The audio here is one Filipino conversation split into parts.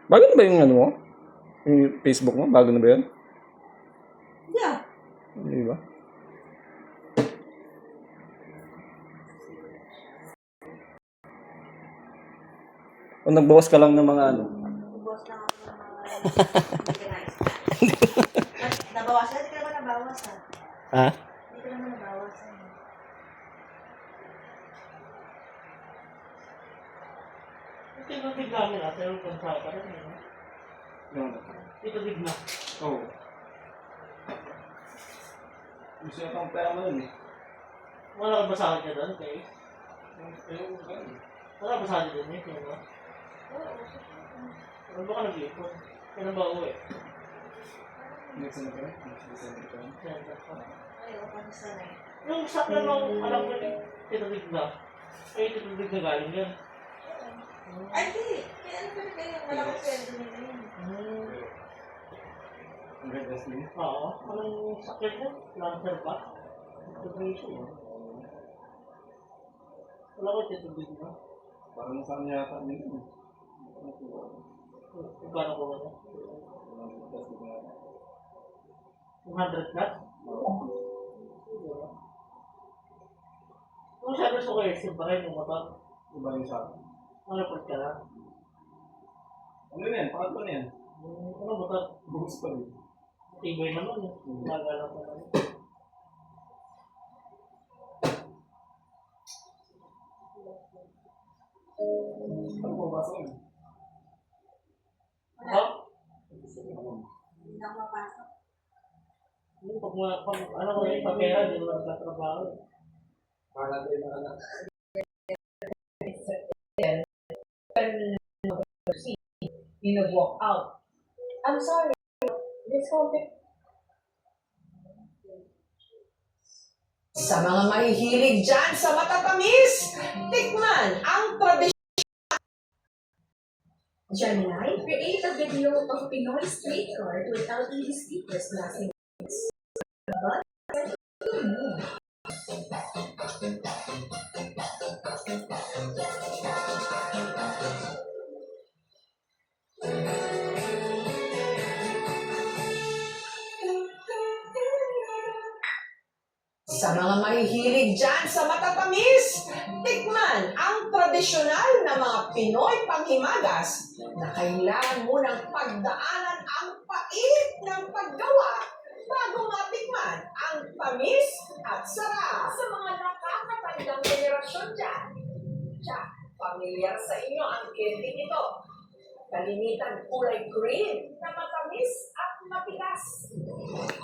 Bago na ba yung ano mo? Yung Facebook mo? Bago na ba yun? Yeah. Hindi ba? O nagbawas ka lang ng mga ano? Nagbawas lang ako ng mga nabawasan? Hindi ka naman nabawasan. Ha? Hindi ka naman nabawasan. Ito bigla nila, pero kung saan ka rin, ito bigla. Oo. Gusto niya pang pera mo yun eh. Wala kang basahan ka doon, okay? Wala kang basahan ka doon, eh? Sino ba? Ano ba ka nag-iipon? Kailan ba uwi? Next na ka? Next na ka? Ayaw ka na sanay. Yung sakla ng alam ko ni Tito Bigla, ay Tito Bigla galing yan. Ay, hindi. Kaya ano pa rin kayo? Wala kang sweldo nila yun. Ang ganda sila. Oo. Anong sakla niya? Lancer ba? Depression. Wala ko Tito Bigla. Parang nasaan yata nila. Kung paano ko wala? 200 plus? Kung sabi ko kayo, simpa rin yung motor. Iba yung sa akin. Ano po ka lang? Ano yan? Pangatlo na yan. Ano motor? Buhos pa rin. Tibay naman eh. Nagalang pa naman. Ano mo basa mo? Ha? Hindi na ako mapasok. Ano ko yung papera, di mo nagtatrabaho. Para tayo na anak. You know, walk out. I'm sorry. This whole thing. Sa mga mahihilig dyan sa matatamis, tikman ang tradisyon. Gemini, create a video of Pinoy street art with LED speakers blasting. Sa mga mahihilig dyan sa matatamis, tikman ang tradisyonal na mga Pinoy panghimagas na kailangan mo ng pagdaanan ang pait ng paggawa bago matikman ang tamis at sarap. Sa mga nakakatandang generasyon dyan, Pamilyar sa inyo ang candy nito. Kalimitan kulay green na matamis at matigas.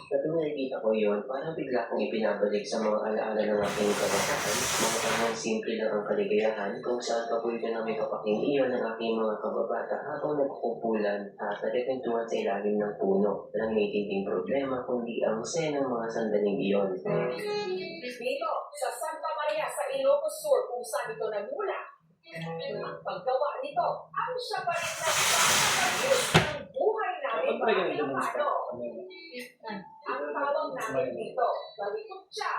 Kapag nakikita ko yun, parang bigla kong ipinabalik sa mga alaala ng aking kabataan. Mga tanong simple lang ang kaligayahan kung saan kapoy ka na may kapaking iyon ng aking mga kababata habang nagkukumpulan at nagkikwentuhan sa ilalim ng puno. Walang naitinting problema kundi ang masaya ng mga sandaling iyon. Dito sa Santa Maria sa Ilocos Sur kung saan ito nagmula. Ang paggawa nito ang siya pa rin nagpapatamis ng buhay namin mga Pilipino. Ang tawag namin dito, balikutsa.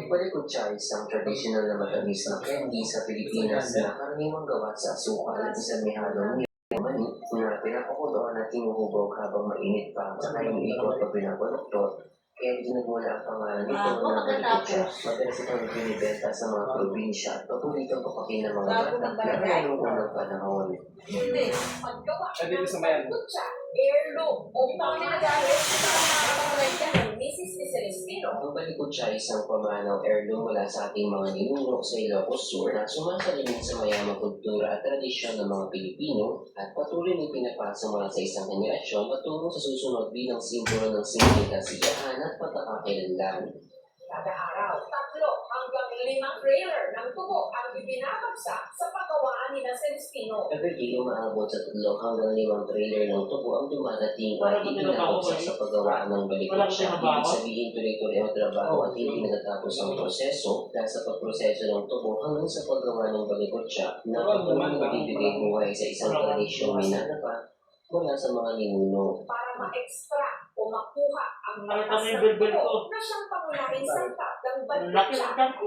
Balikutsa ay isang traditional na matamis na candy sa Pilipinas na karaniwang gawa sa asukal at isang may halong mani na pinapakuloan at tinuhubog habang mainit pa sa kayong ikot o pinabaluktot. Kaya ginagula ang pangalan nito ng balikutsa. Madalas itong binibenta sa mga probinsya at paboritong kapakin ng mga bata na noong unang panahon. Hindi, paggawa Dito ng sa mayan. balikutsa, heirloom o panginagamit sa mga pamangalayan ng Mrs. Celestino. Ang balikutsa ay isang pamanaw heirloom mula sa ating mga ninuno sa Ilocos Sur na sumasalamin sa mayamang kultura at tradisyon ng mga Pilipino at patuloy na pinapasa mula sa isang henerasyon patungo sa susunod bilang simbolo ng simpleng kasiyahan at pagkakakilanlan. Kada araw, 3 hanggang 5 trailer ng tubo ang ibinabagsak sa pagawaan ni Celestino. Everyday umaabot sa 3 hanggang 5 trailer ng tubo ang dumadating at ibinabagsak sa pagawaan ng balikutsa. Ibig sabihin tuloy-tuloy ang trabaho at hindi natatapos ang proseso dahil sa pagproseso ng tubo hanggang sa paggawa ng balikutsa na patuloy magbibigay buhay sa isang tradisyong minanapa mula sa mga ninuno. Para ma-extract o makuha ang Nakita mo batas yung ng bilbil ko? tubo na siyang pangunahing sangkap ng Ang laki ng balikutsa. tiyan ko.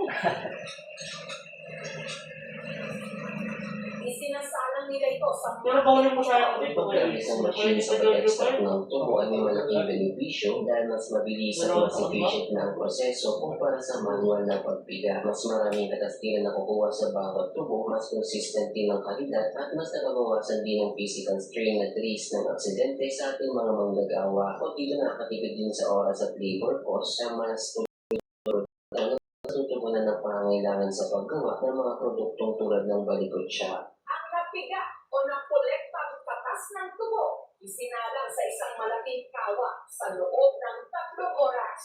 Isinasalang nila ito sa Pero bawal mo sayang dito kaya. Paggamit ng machine sa pag-extract ng tubo ay may malaking benepisyo dahil mas mabilis at mas efficient na ang proseso kumpara sa manual na pagpiga. Mas maraming katastilan na kukuha sa bawat tubo, mas consistent din ang kalidad at mas nababawasan din ang physical strain at risk ng aksidente sa ating mga manggagawa. O dito nakakatipid din sa oras at labor cost sa mas tutugunan ng pangangailangan sa paggawa ng mga produktong tulad ng balikotsa. Ang napiga o nakolektang patas ng tubo, isinalang sa isang malaking kawa sa loob ng 3 oras.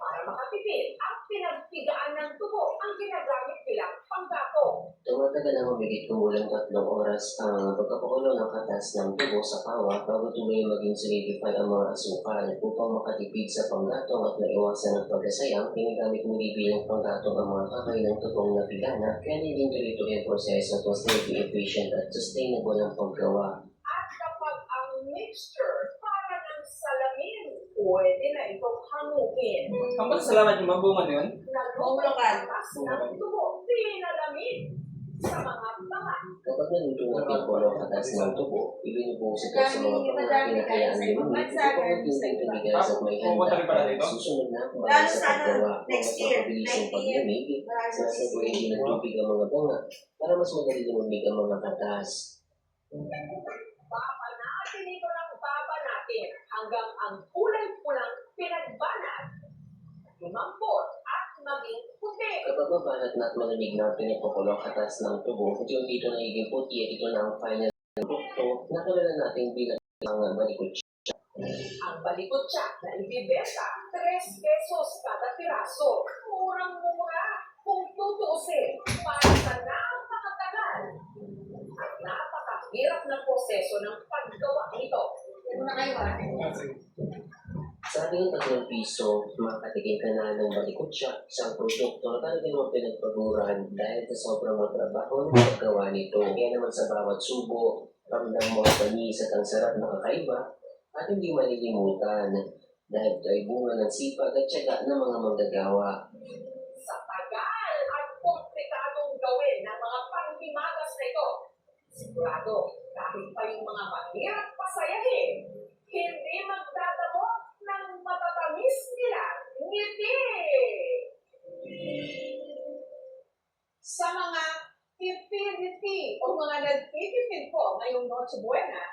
Para makatipid, ang pinagpigaan ng tubo ang ginagamit bilang panggatong. Tumatagal ang humigit kumulang 3 oras ang pagkapakulo ng katas ng tubo sa kawa bago tuloy maging solidify ang mga asukal. Upang makatipid sa panggatong at maiwasan ang pagkasayang, ginagamit muli bilang panggatong ang mga kakailang tubong na pigana, kaya naging tuloy-tuloy ang proseso at mas naging efficient at sustainable ang paggawa. At kapag ang mixture para ng salamin, pwede na itong hangupin. Kampal salamat yung mabungan yun. Bumulokan. Patas ng tubo, pinalamin sa mga baka. Kapag naluto ng pimpolo ang katas ng tubo, ibinubuhos ito sa mga pangangkin na kayaan lumimik upang maging tumigas at may handa ang susunod na kumain sa paggawa. Mas mapabilis ang paglamig, sinasabuhin din ng tubig ang mga banga para mas madali lumamig ang mga katas. Babanatin ito ng babanatin hanggang ang kulay pulang pinagbanat, lumambot at maging puti. Kapag mabanat na at malamig na ang pinapakulo ang katas ng tubo, unti-unti ito nagiging puti at ito na ang final produkto na kilala natin bilang ang balikotsa. Ang balikotsa na ibibenta, 3 pesos kada piraso. Murang-mura kung tutuusin para sa napakatagal at napakahirap na proseso ng paggawa nito. Ano na kayo ah? Sa ating 3 piso, makatikim ka na ng balikotsa, isang produkto na talagang mo pinagpaguran dahil sa sobrang matrabaho ng paggawa nito. Kaya naman sa bawat subo, ramdam mo ang tamis at ang sarap na kakaiba at hindi malilimutan dahil ito ay bunga ng sipag at tiyaga ng mga manggagawa. Sa tagal at komplikadong gawin ng mga panghimagas na ito, sigurado kahit pa yung mga mahirap pasayahin, hindi magdadamo ng matatamis nila ngiti. Sa mga tipid-tipid o mga nagtitipid po ngayong Noche Buena,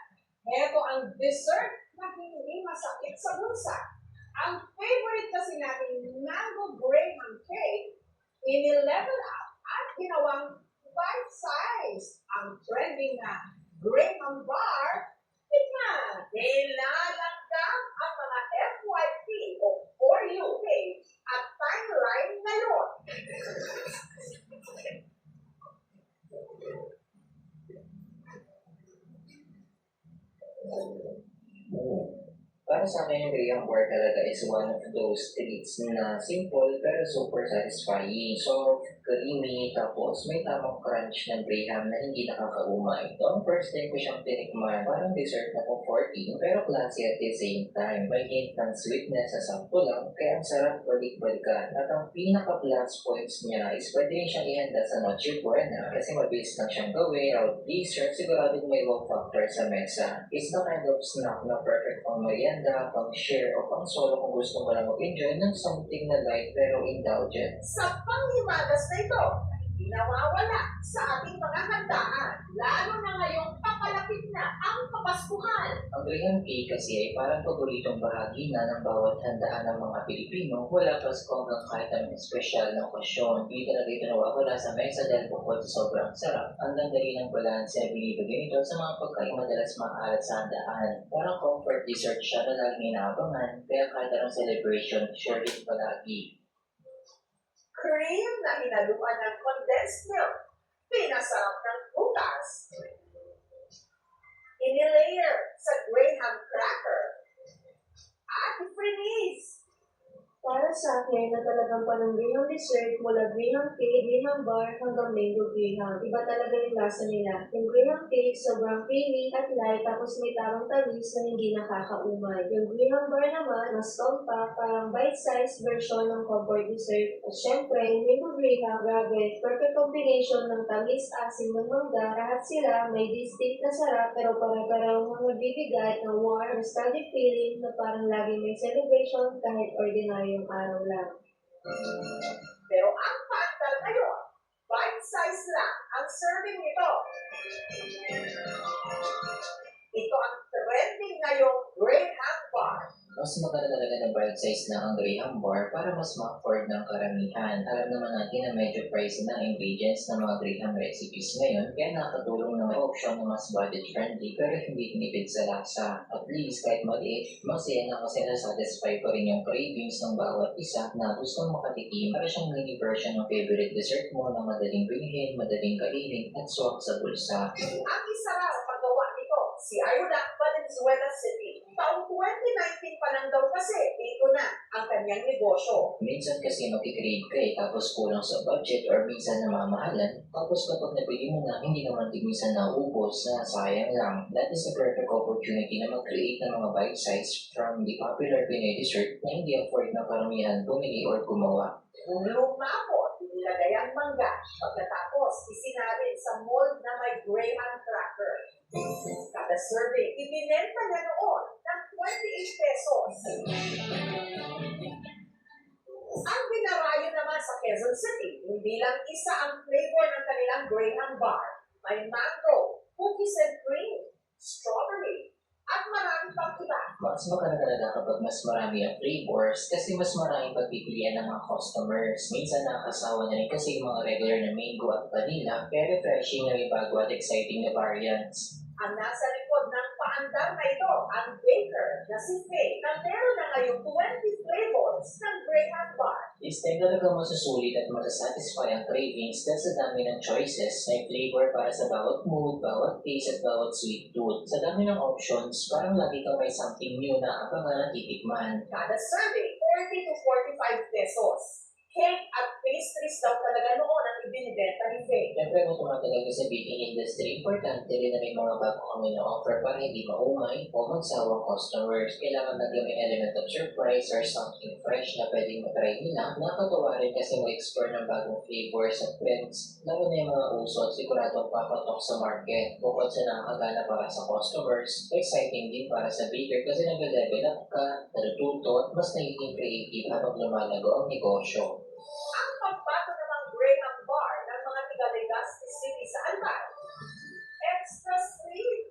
heto ang dessert na hindi masakit sa bulsa. Ang favorite kasi natin mango graham cake, ini-level up at ginawang bite-size. Ang trending na graham bar, tingnan, nilalagdag ang mga FYP o For You page at timeline ngayon. Para sa akin, yung graham bar talaga is one of those treats na simple pero super satisfying. Soft, creamy, tapos may tamang crunch ng graham na hindi nakakaumay. Ito ang first time ko siyang tinikman. Parang dessert na comforting pero classy at the same time. May hint ng sweetness sa sakto lang kaya ang sarap balik-balikan. At ang pinaka-plus points niya is pwede rin siyang ihanda sa Noche Buena kasi mabilis lang siyang gawin. Out dessert, siguradong may wow factor sa mesa. It's the kind of snack na perfect pang merienda, pang share o pang solo kung gusto mo lang mag-enjoy ng something na light pero indulgent. Sa panghimagas na ito, hindi nawawala sa ating mga handaan, lalo na ngayong papalapit na ang Kapaskuhan. Ang graham cake kasi ay parang paboritong bahagi na ng bawat handaan ng mga Pilipino mula Pasko hanggang kahit anong espesyal na okasyon. Hindi talaga ito nawawala sa mesa dahil bukod sa sobrang sarap. Ang ganda rin ng balanse ay binibigay ito sa mga pagkain madalas maalat sa handaan. Parang comfort dessert siya na laging inaabangan, kaya kahit anong celebration, sure din palagi. Cream na hinaluan ng condensed milk, pinasarap ng butas. Inilayer sa graham cracker at freeze. Para sa akin, na talagang panangginang dessert mula Graham Cake, Graham Bar hanggang Mango Graham. Iba talaga yung lasa nila. Yung Graham Cake, sobrang creamy at light, tapos may tamang tamis na hindi nakakaumay. Yung Graham Bar naman, mas compact, parang bite-sized version ng comfort dessert. At syempre, yung Mango Graham, grabe, perfect combination ng tamis, asim ng mangga. Lahat sila may distinct na sarap, pero para-parang mga nagbibigay ng warm, nostalgic feeling na parang laging may celebration kahit ordinary yung araw lang. Pero ang factor ngayon, bite size lang ang serving nito. Ito ang trending ngayong Graham Bar. Mas maganda talaga ng bite size na ang Graham Bar para mas ma-afford ng karamihan. Alam naman natin na medyo pricey na ang ingredients ng mga Graham recipes ngayon, kaya nakatulong na may option na mas budget-friendly pero hindi tinipid sa lasa. At least kahit maliit, masaya na kasi na-satisfy pa rin yung cravings ng bawat isa na gustong makatikim para siyang mini version ng favorite dessert mo na madaling bilhin, madaling kainin at swak sa bulsa. Ang isa raw paggawa nito, si Ayuda, Valenzuela City. Taong 2019 pa lang daw kasi, ito na ang kanyang negosyo. Minsan kasi makikrave ka tapos kulang sa budget or minsan namamahalan. Tapos kapag nabili mo na, hindi naman din minsan naubos na sayang lang. That is the perfect opportunity na mag-create ng mga bite size from the popular Pinoy dessert na hindi afford ng karamihan bumili or gumawa. Lumapot, nilagay ang mangga. Pagkatapos, isinalin sa mold na may Graham cracker. Kada serving, ibinenta niya noon ng 28 pesos. Ang binarayo naman sa Quezon City, hindi lang isa ang flavor ng kanilang Graham Bar. May mango, cookies and cream, strawberry, at marami pang iba. Mas maganda talaga kapag mas marami ang flavors kasi mas maraming pagpipilian ng mga customers. Minsan nakakasawa na rin kasi yung mga regular na mango at vanilla kaya refreshing na may bago at exciting na variants. Ang nasa likod ng paandar na ito, ang baker na si Faye na meron na ngayong 20 flavors ng Graham Bar. This time talaga masusulit at masasatisfy ang cravings dahil sa dami ng choices. May flavor para sa bawat mood, bawat taste at bawat sweet tooth. Sa dami ng options, parang lagi kang may something new na abangan at titikman. Kada serving, 40 to 45 pesos. Cake at pastries daw talaga noon ang ibinibenta ni Faye. Siyempre kung tumatagal ka sa baking industry, importante rin na may mga bago kami na offer para hindi maumay o magsawang customers. Kailangan lagi may element of surprise or something fresh na pwedeng matry nila. Nakakatawa rin kasi mag-explore ng bagong flavors at trends. Lalo na yung mga uso at siguradong papatok sa market. Bukod sa nakakagana para sa customers, exciting din para sa baker kasi nag-level up ka, natututo at mas nagiging creative habang lumalago ang negosyo. Ang pagbato namang Graham Bar ng mga taga-Legazpi City sa Albay. Extra sweet.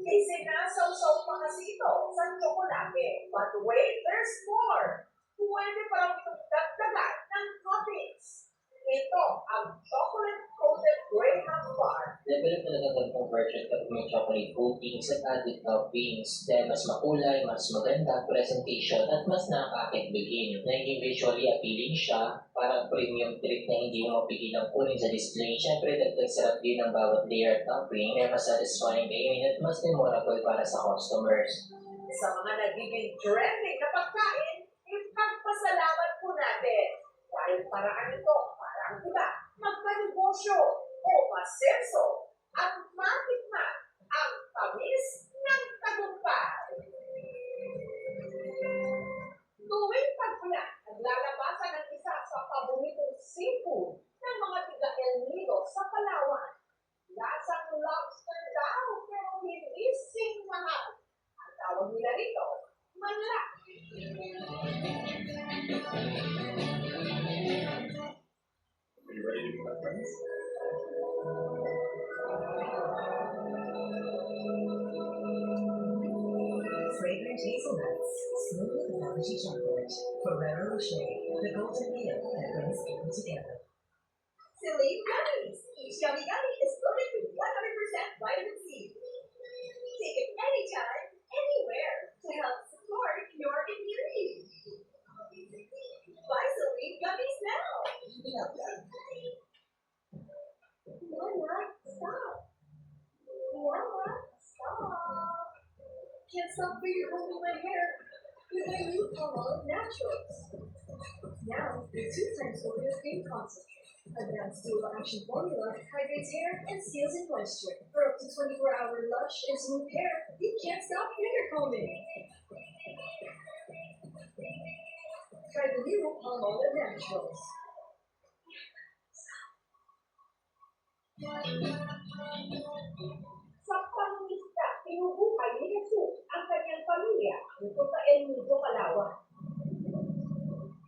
Isinasaw-saw pa kasi ito sa tsokolate. But wait, there's more. Pwede pa lang itong dagdagan ng toppings. Ito ang chocolate-coated Graham Bar. Level up talaga ganitong version kapag may chocolate coatings at added toppings dahil mas makulay, mas maganda presentation at mas nakakakit bilhin. Naging visually appealing siya, parang premium treat na hindi mo mapigilang kunin sa display. Siyempre, dagdag sarap din ng bawat layer at topping na mas satisfying kainin at mas memorable para sa customers. Sa mga nagiging trending na pagkain, ipagpasalamat po natin. Dahil paraan ito, parang iba, magkanegosyo o masenso at matikman ang tamis ng tagumpay. Tuwing pagkulan, naglalabasan ng isa sa paboritong seafood ng mga tiga-El Nido sa Palawan. Lasang lobster daw, pero hindi sing mahal. Ang tawag nila rito, manla. Are you ready to be my friends? Fragrant hazelnuts, smooth velvety chocolate, Ferrero Rocher, the golden meal that brings people together. Silly gummies. Each gummy gummy is loaded with 100% vitamin C. Take it anytime, anywhere to help support your immunity. Buy Silly gummies now. Nana, stop. Nana, stop. Can't stop figuring out my hair. their new Palmolive Naturals. Now, with 2 times Oreo cream concentrate. Advanced dual action formula hydrates hair and seals in moisture. For up to 24-hour lush and smooth hair, you can't stop finger combing. Try the new Palmolive Naturals. Sa pangista, pinubuhay ni Jesus ang kanyang pamilya dito sa El Nido, Palawan.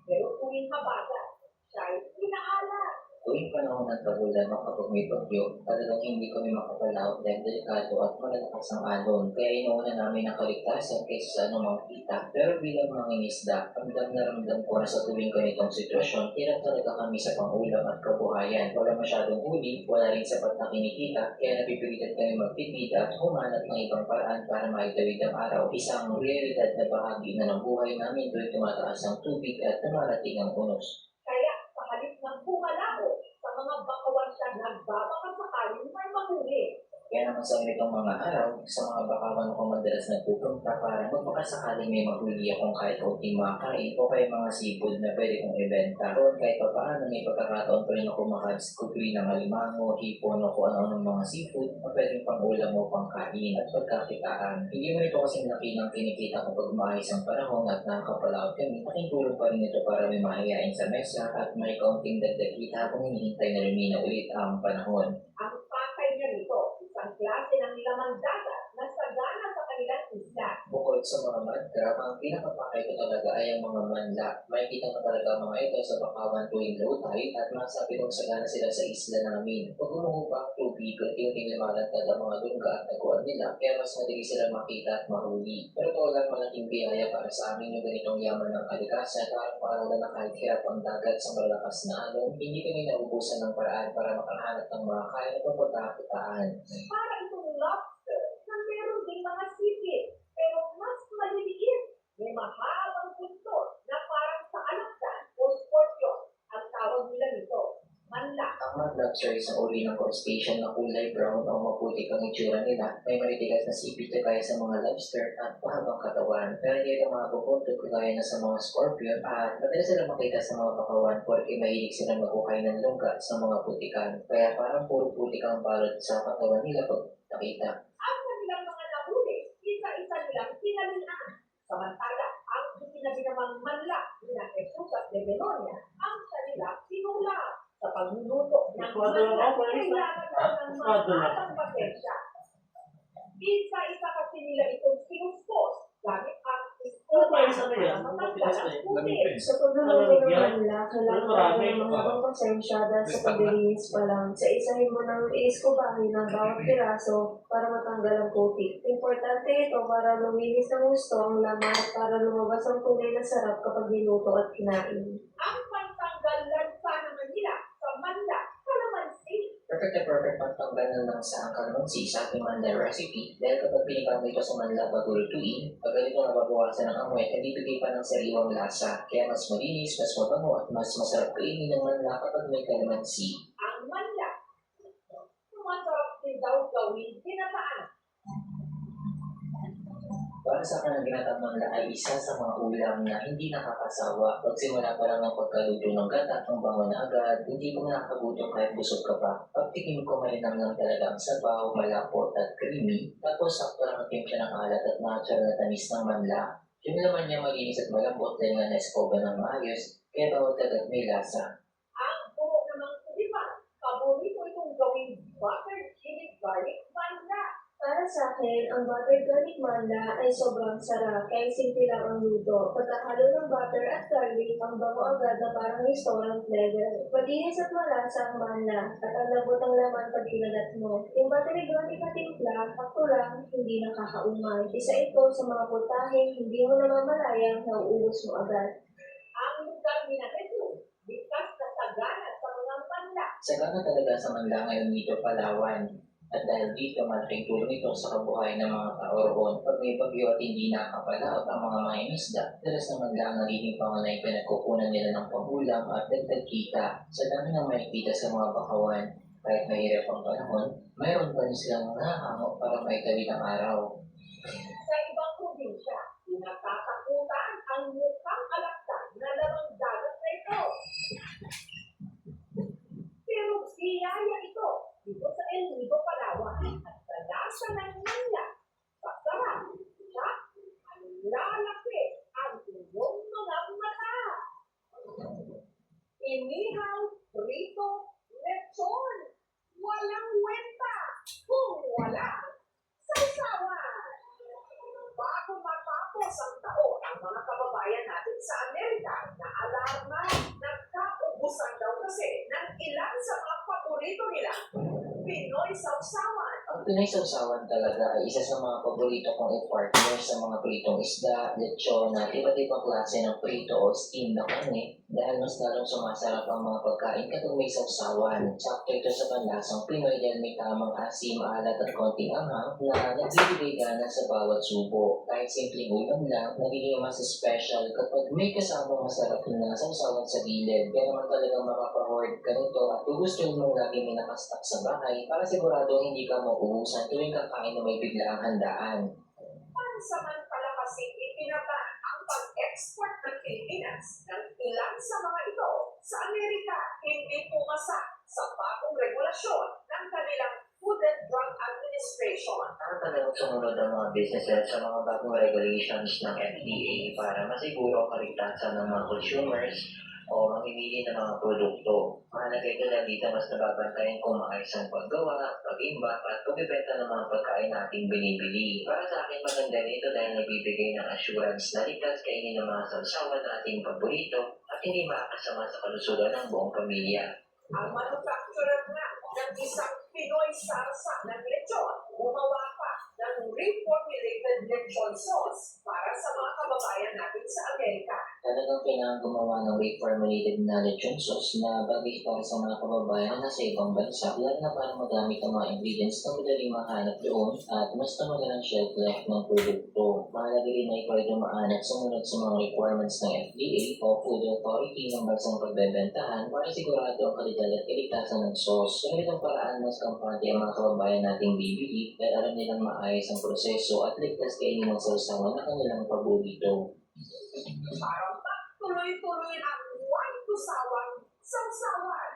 Pero tuwing habagat, siya'y inaalat. Tuwing panahon ng tagulan o kapag may bagyo, talagang hindi kami makapalaot dahil delikado at malalakas ang alon. Kaya inuuna namin ang kaligtasan kaysa sa anumang kita. Pero bilang mga isda, ramdam na ramdam ko na sa tuwing ganitong sitwasyon, hirap talaga kami sa pangulam at kabuhayan. Wala masyadong huli, wala rin sapat na kinikita, kaya napipilitan kami magtipid at humanap ng ibang paraan para maitawid ang araw. Isang realidad na bahagi na ng buhay namin tuwing tumataas ang tubig at dumarating ang unos. Kaya sa halip ng bumalao, sa mga bakawan siya nagbabaka sakaling may mahuli. Kaya naman sa ganitong mga araw, sa mga bakawan ako madalas nagpupunta para magpakasakaling may mahuli akong kahit kunting makain o kaya mga seafood na pwede kong ibenta. Doon kahit pa paano may pagkakataon pa rin ako makadiscovery ng alimango, hipon o kung ano-anong mga seafood na pwedeng pang-ulam o pangkain at pagkakitaan. Hindi mo ito kasing laki ng kinikita kapag maayos ang panahon at nakakapalaot kami. Aking tulong pa rin ito para may mahihain sa mesa at may kaunting dagdag kita kung hinihintay na lumina ulit ang panahon. Ang pakay niya rito, isang klase ng lamang dagat na sagana sa kanilang isla. Bukod sa mga mangrove, ang pinakapakay ko talaga ay ang mga manla. Makikita mo talaga ang mga ito sa bakawan tuwing low tide at masabi kong sagana sila sa isla namin. Pag umuupa ang tubig, unti-unting lumalantad ang mga lungga at taguan nila, kaya mas madali sila makita at mahuli. Pero ito lang malaking biyaya para sa amin yung ganitong yaman ng kalikasan at paalala na kahit hirap ang dagat sa malakas na alon, hindi kami naubusan ng paraan para makahanap ng mga kain at pagkakitaan. Para itong lobster na meron ding mga sipit, pero mas maliliit. May mahabang puntot na parang sa alakdan o scorpion. Ang tawag nila nito, manla. Ang mud lobster ay isang uri ng crustacean na kulay brown o maputik ang itsura nila. May maritigas na sipit na kaya sa mga lobster at mahabang katawan. Pero hindi ito mga pupuntot kagaya na sa mga scorpion at madalas sila makita sa mga bakawan porque mahilig sila magkukay ng lungga sa mga putikan. Kaya parang puro putik ang balot sa katawan nila pag nakita. Ang kanilang mga nahuli, isa-isa nilang kinalian. Samantala, ang itinabi namang manla ni na Jesus at de Begonia, ang kanila pinula. Sa pagluluto ng manla, kailangan daw ng mahalang pasensya. Isa-isa kasi nila itong sinuspos gamit ang Ano pa yung sabi niya? para matanggal ang puti. Sa pagluluto ng manla, kailangan talaga ng mga pasensya dahil sa paglilinis pa lang. Sa isahin mo ng iiskubahin ng bawat piraso para matanggal ang putik. Importante ito para luminis ng gusto ang laman at para lumabas ang tunay na sarap kapag niluto at kinain. Ang pantanggal lansa naman nila sa manla, kalamansi. Perfect na perfect pagtanggalan ng sa kalamansi sa ating manla recipe dahil kapag pinipamay ito sa manla bago lutuin, pag ganito nababawasan ng amoy at bibigay pa ng sariwang lasa. Kaya mas malinis, mas mabango at mas masarap kainin ng manla kapag may kalamansi. Ang manla. Masarap din daw gawin ginataan. Para sa kanang ginatang manla ay isa sa mga ulam na hindi nakakasawa. Pagsimula pa lang ng pagkaluto ng gata, ang bango na agad, hindi ko nakakagutom kahit busog ka pa. Pagtikim ko malinang lang talaga ang sabaw, malapot at creamy. Tapos sakto lang ang timpla ng alat at natural na tamis ng manla. Yung laman niya malinis at malambot dahil nga na-escoba ng maayos, kaya bawat kagat may lasa. Ang buo namang kulipan. Paborito itong gawing buttered chili garlic manla. Para sa akin, ang buttered garlic manla ay sobrang sarap, kaya simple lang ang luto. Pagkahalo ng butter at garlic, ang bango agad na parang restaurant level. Malinis at malasa ang manla, at ang lambot ang laman pag kinagat mo. Yung buttered garlic na timpla, ako lang, hindi nakakaumay. Isa ito sa mga putaheng hindi mo namamalayang nauubos mo agad. Ang lugar ni na Jesus, likas na sagana sa mga manla. Sagana talaga sa manla ngayon dito Palawan. At dahil dito, malaking tulong ito sa kabuhayan ng mga tao roon. Pag may bagyo at hindi nakakapalaot ang mga mangingisda, dalas naman lang nagiging panganay pinagkukunan nila ng pangulam at dagdag kita. Sa dami ng makikita sa mga bakawan, kahit mahirap ang panahon, mayroon pa rin silang nahango para maitawid ang araw. Sa ibang probinsya, tinatatakutan ang pala, sausawan. Bago matapos ang taon, ang mga kababayan natin sa Amerika na alarma, nagkaubusan daw kasi ng ilan sa mga paborito nila, Pinoy sausawan. Ang Pinoy sausawan talaga ay isa sa mga paborito kong i-partner sa mga pritong isda, lechon at iba't ibang klase ng prito o steam na karne dahil mas lalong sumasarap ang mga pagkain kapag may sausawan. Sakto ito sa panlasang Pinoy dahil may tamang asim, alat at konting anghang na nagbibigay gana sa bawat subo. Kahit simpleng ulam lang, nagiging mas special kapag may kasamang masarap na sausawan sa gilid. Kaya naman talagang makapahord ka nito at gugustuhin mong lagi may nakastock sa bahay para sigurado hindi ka mauubusan tuwing kakain na may biglaang handaan. Pansamantala kasi itinaban ang pag-export ng Pilipinas ng ilan sa mga ito sa Amerika hindi pumasa sa bagong regulasyon ng kanilang Food and Drug Administration. Talagang sumunod ang mga businesses sa mga bagong regulations ng FDA para masiguro ang kaligtasan ng mga consumers o mamimili ng mga produkto. Mahalaga ito dahil dito mas nababantayan kung maayos ang paggawa, pag-imbak at pagbibenta ng mga pagkain nating binibili. Para sa akin maganda nito dahil nagbibigay ng assurance na ligtas kainin ng mga sausawan na ating paborito at hindi makakasama sa kalusugan ng buong pamilya. Ang manufacturer nga ng isang Pinoy sarsa ng lechon, gumawa pa ng reformulated lechon sauce para sa mga kababayan natin sa Amerika. Talagang kailangan gumawa ng reformulated na lechon sauce na bagay para sa mga kababayan na sa ibang bansa, lalo na para magamit ang mga ingredients na madaling mahanap doon at mas tumagal ang shelf life ng produkto. Mahalaga rin na ikaw ay dumaan at sumunod sa mga requirements ng FDA o Food Authority ng bansang pagbebentahan para sigurado ang kalidad at kaligtasan ng sauce. Sa ganitong paraan, mas kampante ang mga kababayan nating bibili dahil alam nilang maayos ang proseso at ligtas kainin ng sausawan na kanilang paborito. Para magtuloy-tuloy ang buwan tusawan, sausawan.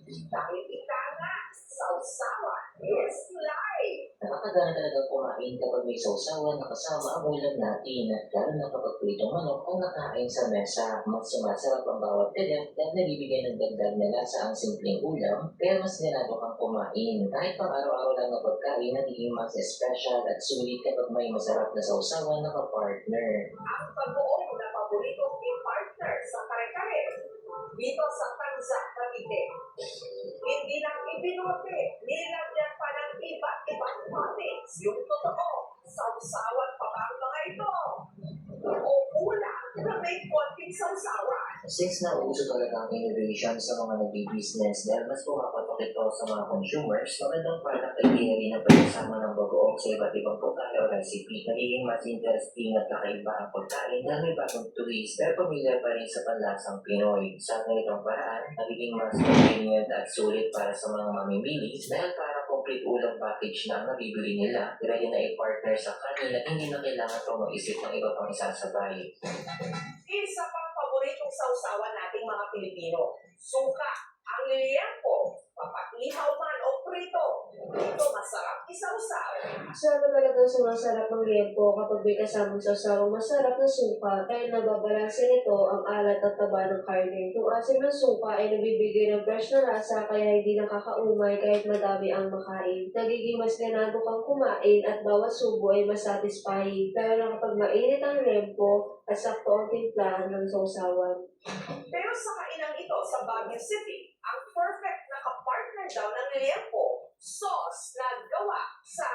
Dahil ika nga, sausawan is life. Nakakagana talagang kumain kapag may sausawan na kasama ang ulam natin at lalo na kapag pritong manok ang nakain sa mesa. Mas sumasarap ang bawat tiyak dahil nabibigay ng dagdag na lasa ang simpleng ulam kaya mas ganado kang kumain. Kahit pang araw-araw lang na pagkain, nagiging mas special at sulit kapag may masarap na sausawan na kapartner. Ang pag-uong na paboritong i-partner sa kare-kare dito sa Tanza, Cavite. Hindi lang ibinote, nilagyan pa ng iba't ibang toppings. Yung totoo, sausawan pa ba ang mga ito? O ulam na may konting sausawan. Since nauuso talaga ang innovation sa mga nag-business dahil mas pumapatok ito sa mga consumers, magandang product idea rin ang pagsasama ng bagoong sa iba't ibang pagkain o recipe. Nagiging mas interesting at kakaiba ang pagkain dahil may bagong twist pero pamilyar pa rin sa panlasang Pinoy. Sa ganitong paraan, nagiging mas convenient at sulit para sa mga mamimili dahil para complete ulam package na ang nabibili nila, ready na i-partner sa kanin at hindi na kailangan pang mag-isip ng iba pang isasabay. Isa pang paboritong sausawan nating mga Pilipino, suka. Ang liyempo, papaihaw man o prito, ito masarap isausaw. Sarap talaga sumasarap ng liempo kapag may kasamang sasawang masarap na suka dahil nababalanse nito ang alat at taba ng karne. Yung asim ng suka ay nabibigay ng fresh na lasa kaya hindi nakakaumay kahit madami ang makain. Nagiging mas ganado kang kumain at bawat subo ay mas satisfying. Pero na kapag mainit ang liempo at sakto ang timpla ng sausawan. Pero sa kainang ito sa Baguio City, ang perfect na kapartner daw ng liyempo, sauce na gawa sa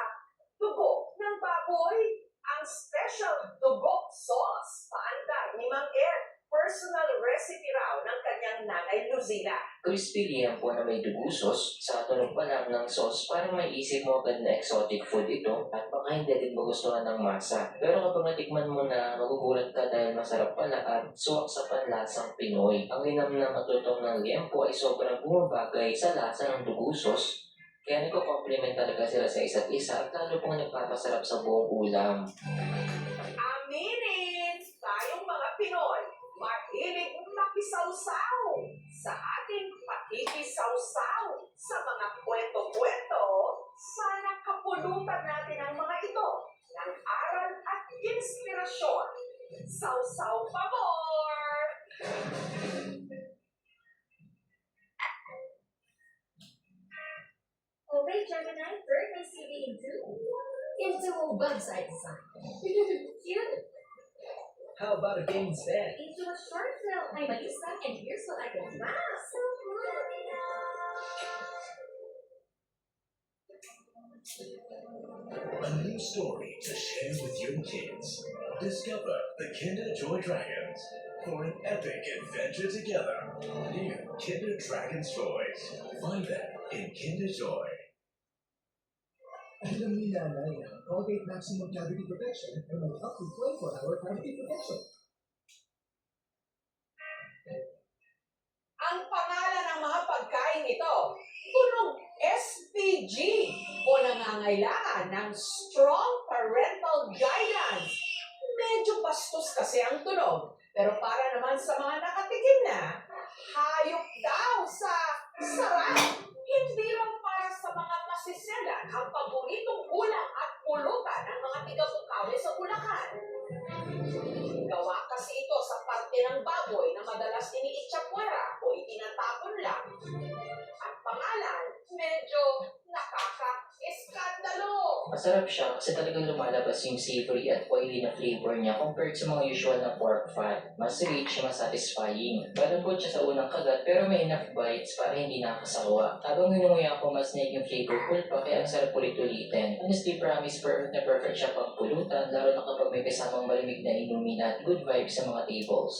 dugo ng baboy. Ang special dugo sauce, paanday ni Mang Ed. Personal recipe raw ng kanyang nanay Luzina. Crispy liempo na may dugo sauce, sa tunog pa lang ng sauce, parang may isip mo agad na exotic food ito at baka hindi din magustuhan ng masa. Pero kapag natikman mo na, magugulat ka dahil masarap pala at suwak sa panlasang Pinoy. Ang linam na matutong ng liempo ay sobrang bumabagay sa lasa ng dugo sauce. Kaya nagko-compliment talaga sila sa isa't isa at lalo pong nagpapasarap sa buong ulam. Aminin! Tayong mga Pinoy, mahilig makisawsaw sa ating pakikisawsaw sa mga kwento-kwento. Sana kapulutan natin ang mga ito ng aral at inspirasyon. Sawsaw pa more! Okay, Gemini, Virgo, CB into website design. Cute. How about a game instead? Into a short film. I'm Alisa, and here's what I can do. Wow, so cool. A new story to share with your kids. Discover the Kinder Joy Dragons for an epic adventure together. New Kinder Dragons toys. Find them in Kinder Joy. Alam ni nanay na Colgate Maximum Cavity Protection ay may up to 24-hour cavity protection. Ang pangalan ng mga pagkain ito, tunog SPG o nangangailangan ng strong parental guidance. Medyo bastos kasi ang tunog, pero para naman sa mga nakatikim na, hayop daw sa sarap. Hindi lang para sa mga masiselan ang paboritong ulam at pulutan ng mga tiga-Bukawi sa Bulacan. Gawa kasi ito sa parte ng baboy na madalas iniitsapwera o itinatapon lang. Ang pangalan, medyo nakaka-eskandalo. Masarap siya kasi talagang lumalabas yung savory at oily na flavor niya compared sa mga usual na pork fat. Mas rich, mas satisfying. Malambot siya sa unang kagat pero may enough bites para hindi nakakasawa. Habang inumuya ako, mas naging flavorful pa kaya ang sarap ulit-ulitin. Honestly, promise perfect na perfect siya pang pulutan lalo na kapag may kasamang malamig na inumin at good vibes sa mga tables.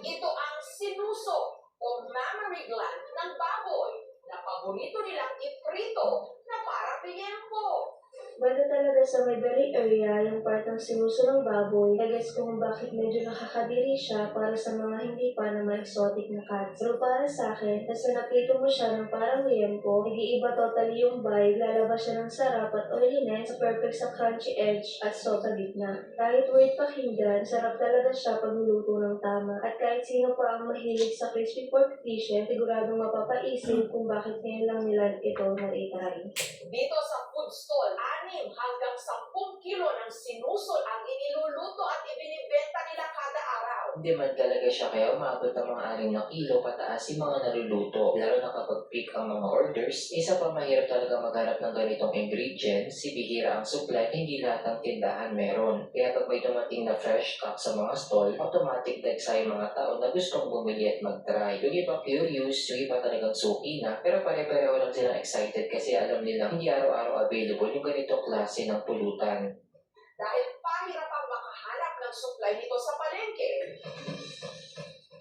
Ito ang sinuso o mammary gland ng baboy na paborito nilang iprito na parang liempo. Banda talaga sa may belly area, yung part ng sinuso ng baboy, nagets ko kung bakit medyo nakakadiri siya para sa mga hindi pa na exotic na cats. Pero para sa akin, kasi nakito mo siya ng parang liempo, nag-iiba totally yung vibe, lalabas siya ng sarap at oiliness, perfect sa crunchy edge at salt sa gitna. Kahit weird pakinggan, sarap talaga siya pag niluto ng tama. At kahit sino pa ang mahilig sa crispy pork dishes, siguradong mapapaisip kung bakit ngayon lang nila ito na-try. Dito sa food stall, 6 hanggang 10 kilo ng sinusol ang iniluluto at ibinibenta nila kada araw. Hindi man talaga siya kaya umabot ng mga 6 na kilo pataas yung mga naluluto. Lalo na kapag peak ang mga orders, isa pa mahirap talaga maghanap ng ganitong ingredients, si bihira ang supply, hindi lahat ng tindahan meron. Kaya pag may dumating na fresh stock sa mga stall, automatic dagsa yung mga tao na gustong bumili at mag-try. Yung iba curious, yung iba talagang suki na, pero pare-pareho lang silang excited kasi alam nila hindi araw-araw available yung ganitong klase ng pulutan. Dahil pahirap ang makahanap ng supply nito sa palengke,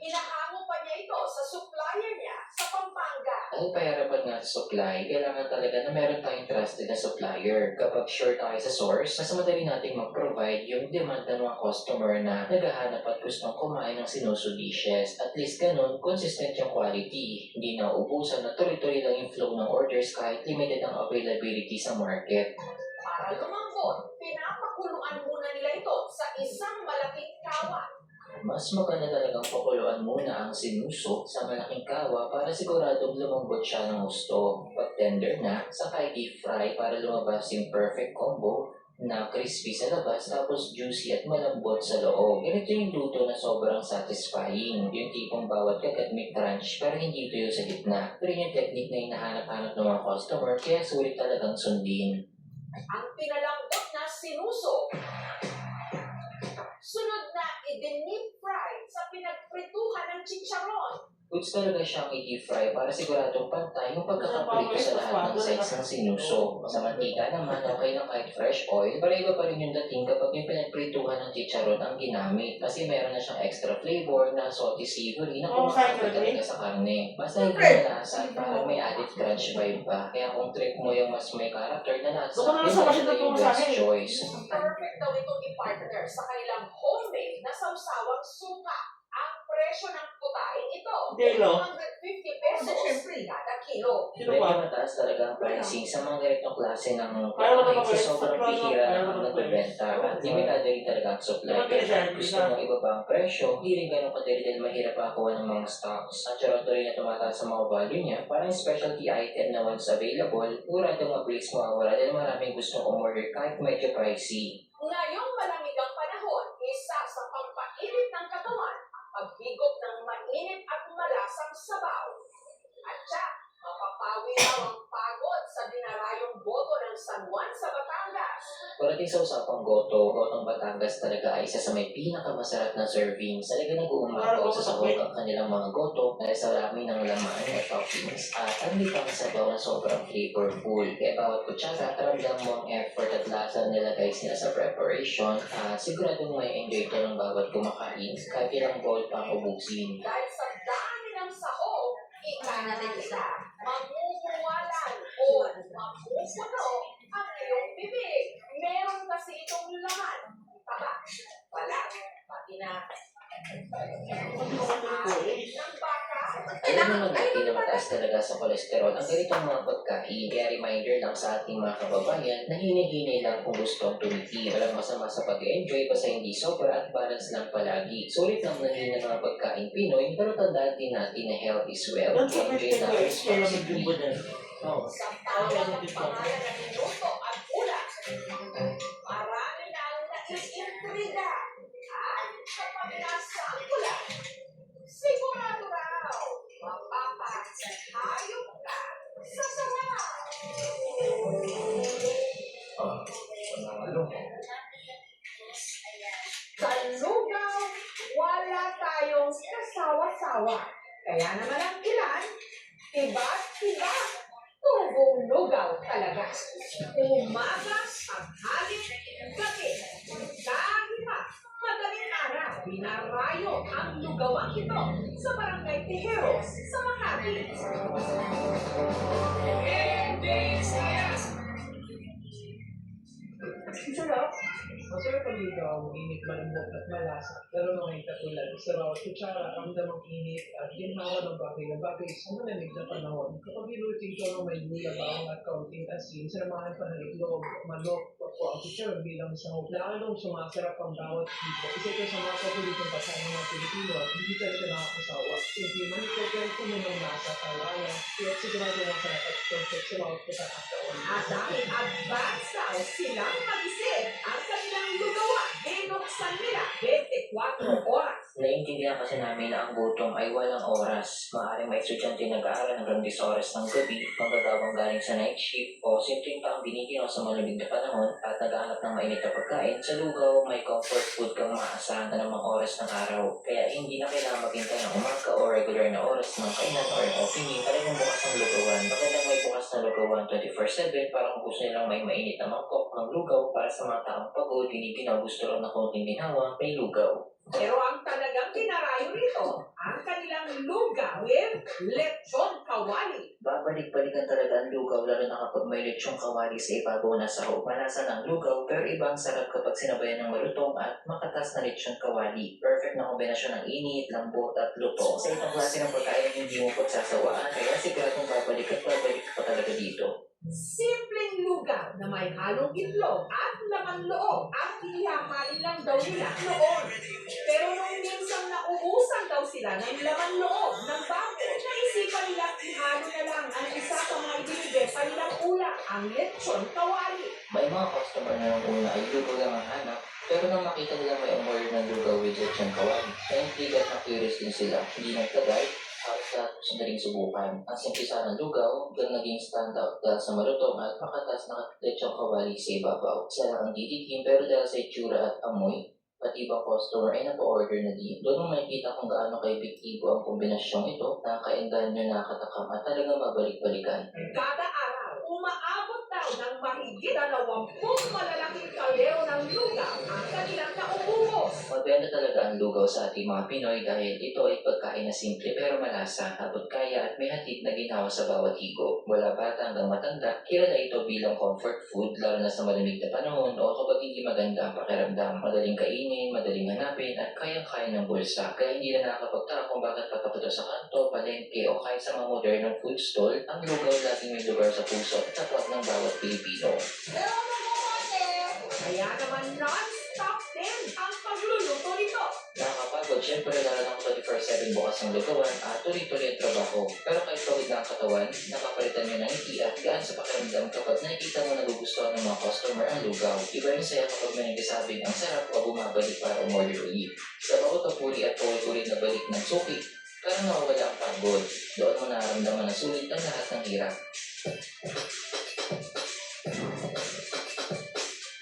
hinahango pa niya ito sa supplier niya sa Pampanga. Dahil pahirapan nga sa supply, kailangan talaga na meron tayong trusted na supplier. Kapag sure tayo sa source, mas madali nating mag-provide yung demand ng mga customer na naghahanap at gustong kumain ng sinuso dishes. At least ganun, consistent yung quality. Hindi na ubusan na tuloy-tuloy lang yung flow ng orders kahit limited ang availability sa market. Para lumambot, pinapakuluan muna nila ito sa isang malaking kawat. Mas maganda talagang pakuluan muna ang sinuso sa malaking kawa para siguradong lumambot siya ng gusto. Pag tender na, saka i-deep fry para lumabas yung perfect combo na crispy sa labas tapos juicy at malambot sa loob. Ganito yung luto na sobrang satisfying. Yung tipong bawat kagat may crunch pero hindi tuyo sa gitna. Pero yung technique na hinahanap-hanap ng mga customer kaya sulit talagang sundin. Ang pinalambot na sinuso, sunod na i-deep fry sa pinagprituhan ng chicharon. Goods talaga siyang i-deep fry para siguradong pantay yung pagkakaprito sa lahat ng sides ng sinuso. Sa mantika naman, okay lang kahit fresh oil, pero iba pa rin yung dating kapag yung pinagprituhan ng chicharon ang ginamit. Kasi meron na siyang extra flavor na salty savory na kumakagat talaga sa karne. Mas nahigit na lasa at parang may added crunch vibe pa. Kaya kung trip mo yung mas may character na lasa, yun talaga yung best choice. Perfect daw itong i-partner sa kanilang homemade na sawsawang suka. Ang presyo ng putahin ito, Kilo? 250 pesos kada kilo. Sino Medyo ba? mataas talaga ang pricing sa mga ganitong klase ng Ayaw na pagkain ba sa sobrang bihira Ayaw ng na ba nagbebenta at limitado rin talaga ang supply. Kaya gusto mong ibaba ang presyo, hindi rin ganun kadali dahil mahirap makakuha ng mga stocks. Ang Toronto rin na tumataas sa mga value niya, parang specialty item na once available, uradong mabilis mawawala dahil maraming gustong umorder kahit medyo pricey. Ngayong malamig ang panahon, isa sa pampainit ng katawan, paghigop ng mainit at malasang sabaw. At siya, mapapawi raw ang pagod sa dinarayong boto ng Pagdating sa usapang gotong Batangas talaga ay isa sa may pinakamasarap na serving. Talaga nag-uumapaw sa sahog ang kanilang mga goto dahil sa dami ng laman at toppings at ang litang sabaw na sobrang flavorful. Kaya bawat kutsara, ramdam mo ang effort at lasa na nilagay nila sa preparation at siguradong may enjoy ito ng bawat kumakain kahit ilang bowl pang ubusin. Dahil sa dami ng sahog, ika na nila, mamumuwalan o mapupuno ang iyong bibig. Meron kasi itong laman. Taba, wala, pati na ng baka. Alam naman natin na mataas talaga sa kolesterol ang ganitong mga pagkain. Kaya reminder lang sa ating mga kababayan na hinay-hinay lang kung gusto ang tumiti. Walang masama sa pag-enjoy basta hindi sobra at balance lang palagi. Sulit lang naging ng mga pagkain Pinoy pero tandaan din natin na health is wealth. Enjoy na responsibly. Sa bawat pangalan ng minuto at ulam, marami na ang naiintriga at kapag nasa ulam, sigurado raw, mapapahayop ka sa sarap. Sa lugaw, wala tayong kasawa-sawa. Kaya naman ang ilan, iba't-iba. Tubong lugaw talaga. Umaga, tanghali, gabi. Dahil pa, madaling araw, binarayo ang lugawang ito sa Barangay Tejeros sa Makati. Sarap. Masarap ang lugaw, init, malambot at malasa. Pero mga katulad, sa bawat kutsara, ramdam ang init at ginhawa ng bagay sa malamig na panahon. Kapag inutin ko ng may luya, bawang at kaunting asin, sinamahan pa ng itlog, manok, o ang chicharon bilang sahog. Lalong sumasarap ang bawat tipo. Isa ito sa mga paboritong pagkain ng mga Pilipino at hindi talaga nakakasawa. Simple man ito, pero kumunong lasa at alala. Kaya sigurado ang sarap at perfect sa bawat pagkakataon. At dahil advance daw silang mag-isip, ang kanilang lugawan, binuksan nila 24 oras. Naiintindihan kasi namin na ang gutom ay walang oras. Maaaring may estudyante nag-aaral hanggang 10 oras ng gabi, manggagawang galing sa night shift, o simpleng taong binigyan sa malamig na panahon at naghahanap ng mainit na pagkain. Sa lugaw, may comfort food kang maaasahan na namang oras ng araw. Kaya hindi na kailangan maghintay ng umaga o regular na oras ng kainan or opening. Talagang bukas ng lugawan. Magandang may bukas na lugawan 24/7 para kung gusto nilang may mainit na mangkok ng lugaw para sa mga taong pagod, hindi gusto lang na konting ginawa, may lugaw. Pero ang talagang kinarayo rito, ang kanilang lugaw with lechon kawali. Babalik-balikan talaga ang lugaw lalo na kapag may lechong kawali sa ibabaw na sahog. Malasa ng lugaw pero ibang sarap kapag sinabayan ng malutong at makatas na lechong kawali. Perfect na kombinasyon ng init, lambot at luto. Sa itong klase ng pagkain hindi mo pagsasawaan kaya siguradong babalik ka pa talaga dito. Simpleng lugaw na may halong itlog at laman loob ang ihahain lang daw nila noon. Pero nung minsan nauusan daw sila ng laman loob ng bago, naisipan nila ihalo na lang ang isa sa mga ibinigay pa nilang ulam, ang lechon kawali. May mga customer na nung una ay lugaw lang ang hanap pero nang makita nila may umorder ng lugaw with lechon kawali, na-intrigue at na-curious din sila. Hindi nagtagal sa sandaling subukan. Ang simplisa ng lugaw, ang naging standout dahil sa malutong at makatas na lechong kawali sa ibabaw. Isa lang ang didikin pero dahil sa itsura at amoy, pati ibang customer ay napa-order na din. Doon mo makikita kung gaano ka-epektibo ang kombinasyong ito, nakakaingan nyo nakatakam at talagang mabalik-balikan. Kada araw, umaabot daw ng mahigit 20 malalaking kaldero ng lugaw ang kanilang nauubos. Mabenta talaga ang lugaw sa ating mga Pinoy dahil ito ay pagkain na simple pero malasa, abot kaya at may hatid na ginawa sa bawat higo. Mula bata hanggang matanda, kilala ito bilang comfort food lalo na sa malamig na panahon o kapag hindi maganda ang pakiramdam. Madaling kainin, madaling hanapin at kayang-kaya ng bulsa. Kaya hindi na nakakapagtaka kung bakit pagkapunta sa kanto, palengke o kahit sa mga modernong food stall, ang lugaw laging may lugar sa puso at tapat ng bawat Pilipino. Pero kaya naman non-stop din ang pagluluto nito. Nakakapagod, syempre lalo ng 24/7 bukas ng lugawan at tuloy-tuloy ang trabaho. Pero kahit pagod na ang katawan, napapalitan nyo ng ngiti at gaan sa pakiramdam kapag nakikita mo nagugustuhan ng mga customer ang lugaw. Iba rin saya kapag may nagsasabing ang sarap o bumabalik para umorder ulit. Sa bawat papuri at paulit-ulit na balik ng suki, parang nawawala ang pagod. Doon mo nararamdaman na sulit ang lahat ng hirap.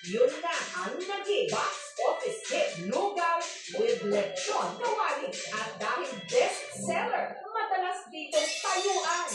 Yun ang naging box office hit Lugaw with Lechon Kawali at dahil bestseller, madalas ditong tayuan.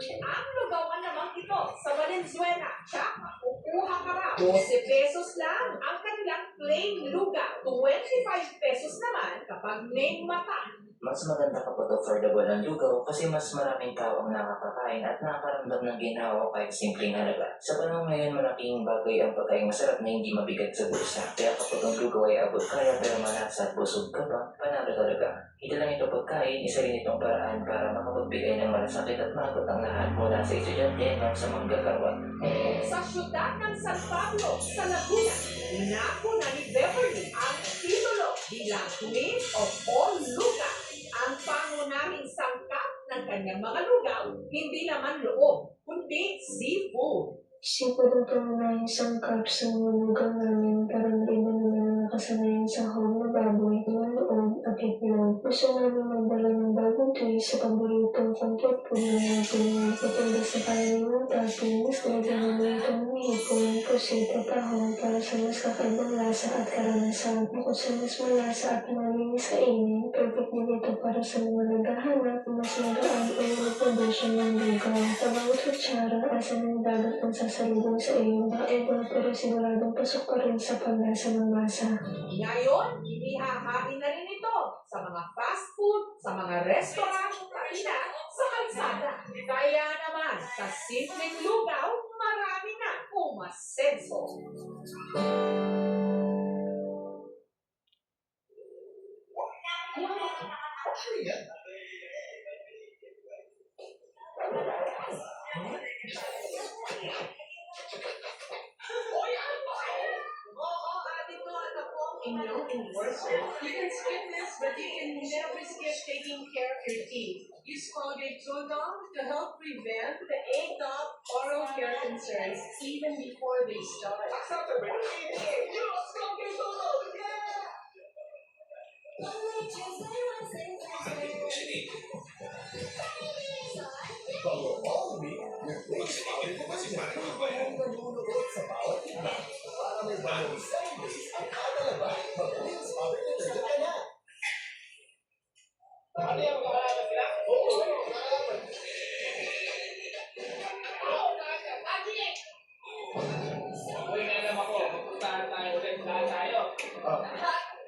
Ang lugawan naman ito sa Valenzuela, tsak, makukuha ka raw. 12 pesos lang ang kanilang plain lugaw. 25 pesos naman kapag may mata. Mas maganda kapag affordable ang lugaw kasi mas maraming tao ang nakakakain at nakakaramdam ng ginhawa kahit simpleng halaga. Sa panahon ngayon, malaking bagay ang pagkain masarap na hindi mabigat sa bulsa. Kaya kapag ang lugaw ay abot kaya pero malasa at busog ka pa, panalo talaga. Hindi lang ito pagkain, isa rin itong paraan para makapagbigay ng malasakit at maabot ang lahat mula sa estudyante hanggang sa manggagawa. Sa syudad ng San Pablo, sa Laguna, inako na ni Beverly ang titulo bilang Queen of All Lugaw. Ang pangunahing sangkap ng kanyang mga lugaw, hindi naman loob, kundi seafood. Siya po ng pangunahing sangkap sa mga lugaw namin para iba naman ang nakasanayan sa home na baboy, manood at itlog. Gusto namin magdala ng bagong twist sa paboritong comfort food ng mga Pinoy. Matanda sa karaniwang toppings, nagdala itong hipon, pusit at tahong para sa mas kakaibang lasa at karanasan. Bukod sa mas malasa at malinis sa init, perfect din ito para sa mga naghahanap ng mas magaan o reproduction ng lugaw. Sa bawat kutsara, asan ng dagat ang sasalubong sa iyo, iba pero siguradong pasok pa rin sa panlasa ng masa. Ngayon, inihahain na rin ito sa mga fast food, sa mga restaurant, pati na sa kalsada. Kaya naman, sa simpleng lugaw, marami na umasenso. Inyong endorser. You can skip this, but you can never skip taking care of your teeth. Use Colgate Total to help prevent the eggnog oral care concerns even before they start. Follow all week with Waste Audit Budget. Nalulunod sa bawat iba para may bagong 7 days ang kada labay. Mag-Waste Audit Detergent ka na. Ano yung makalaban sila? Oo, makalaban. Uy, na alam ako. Magpuntahan tayo ulit. Lahat tayo.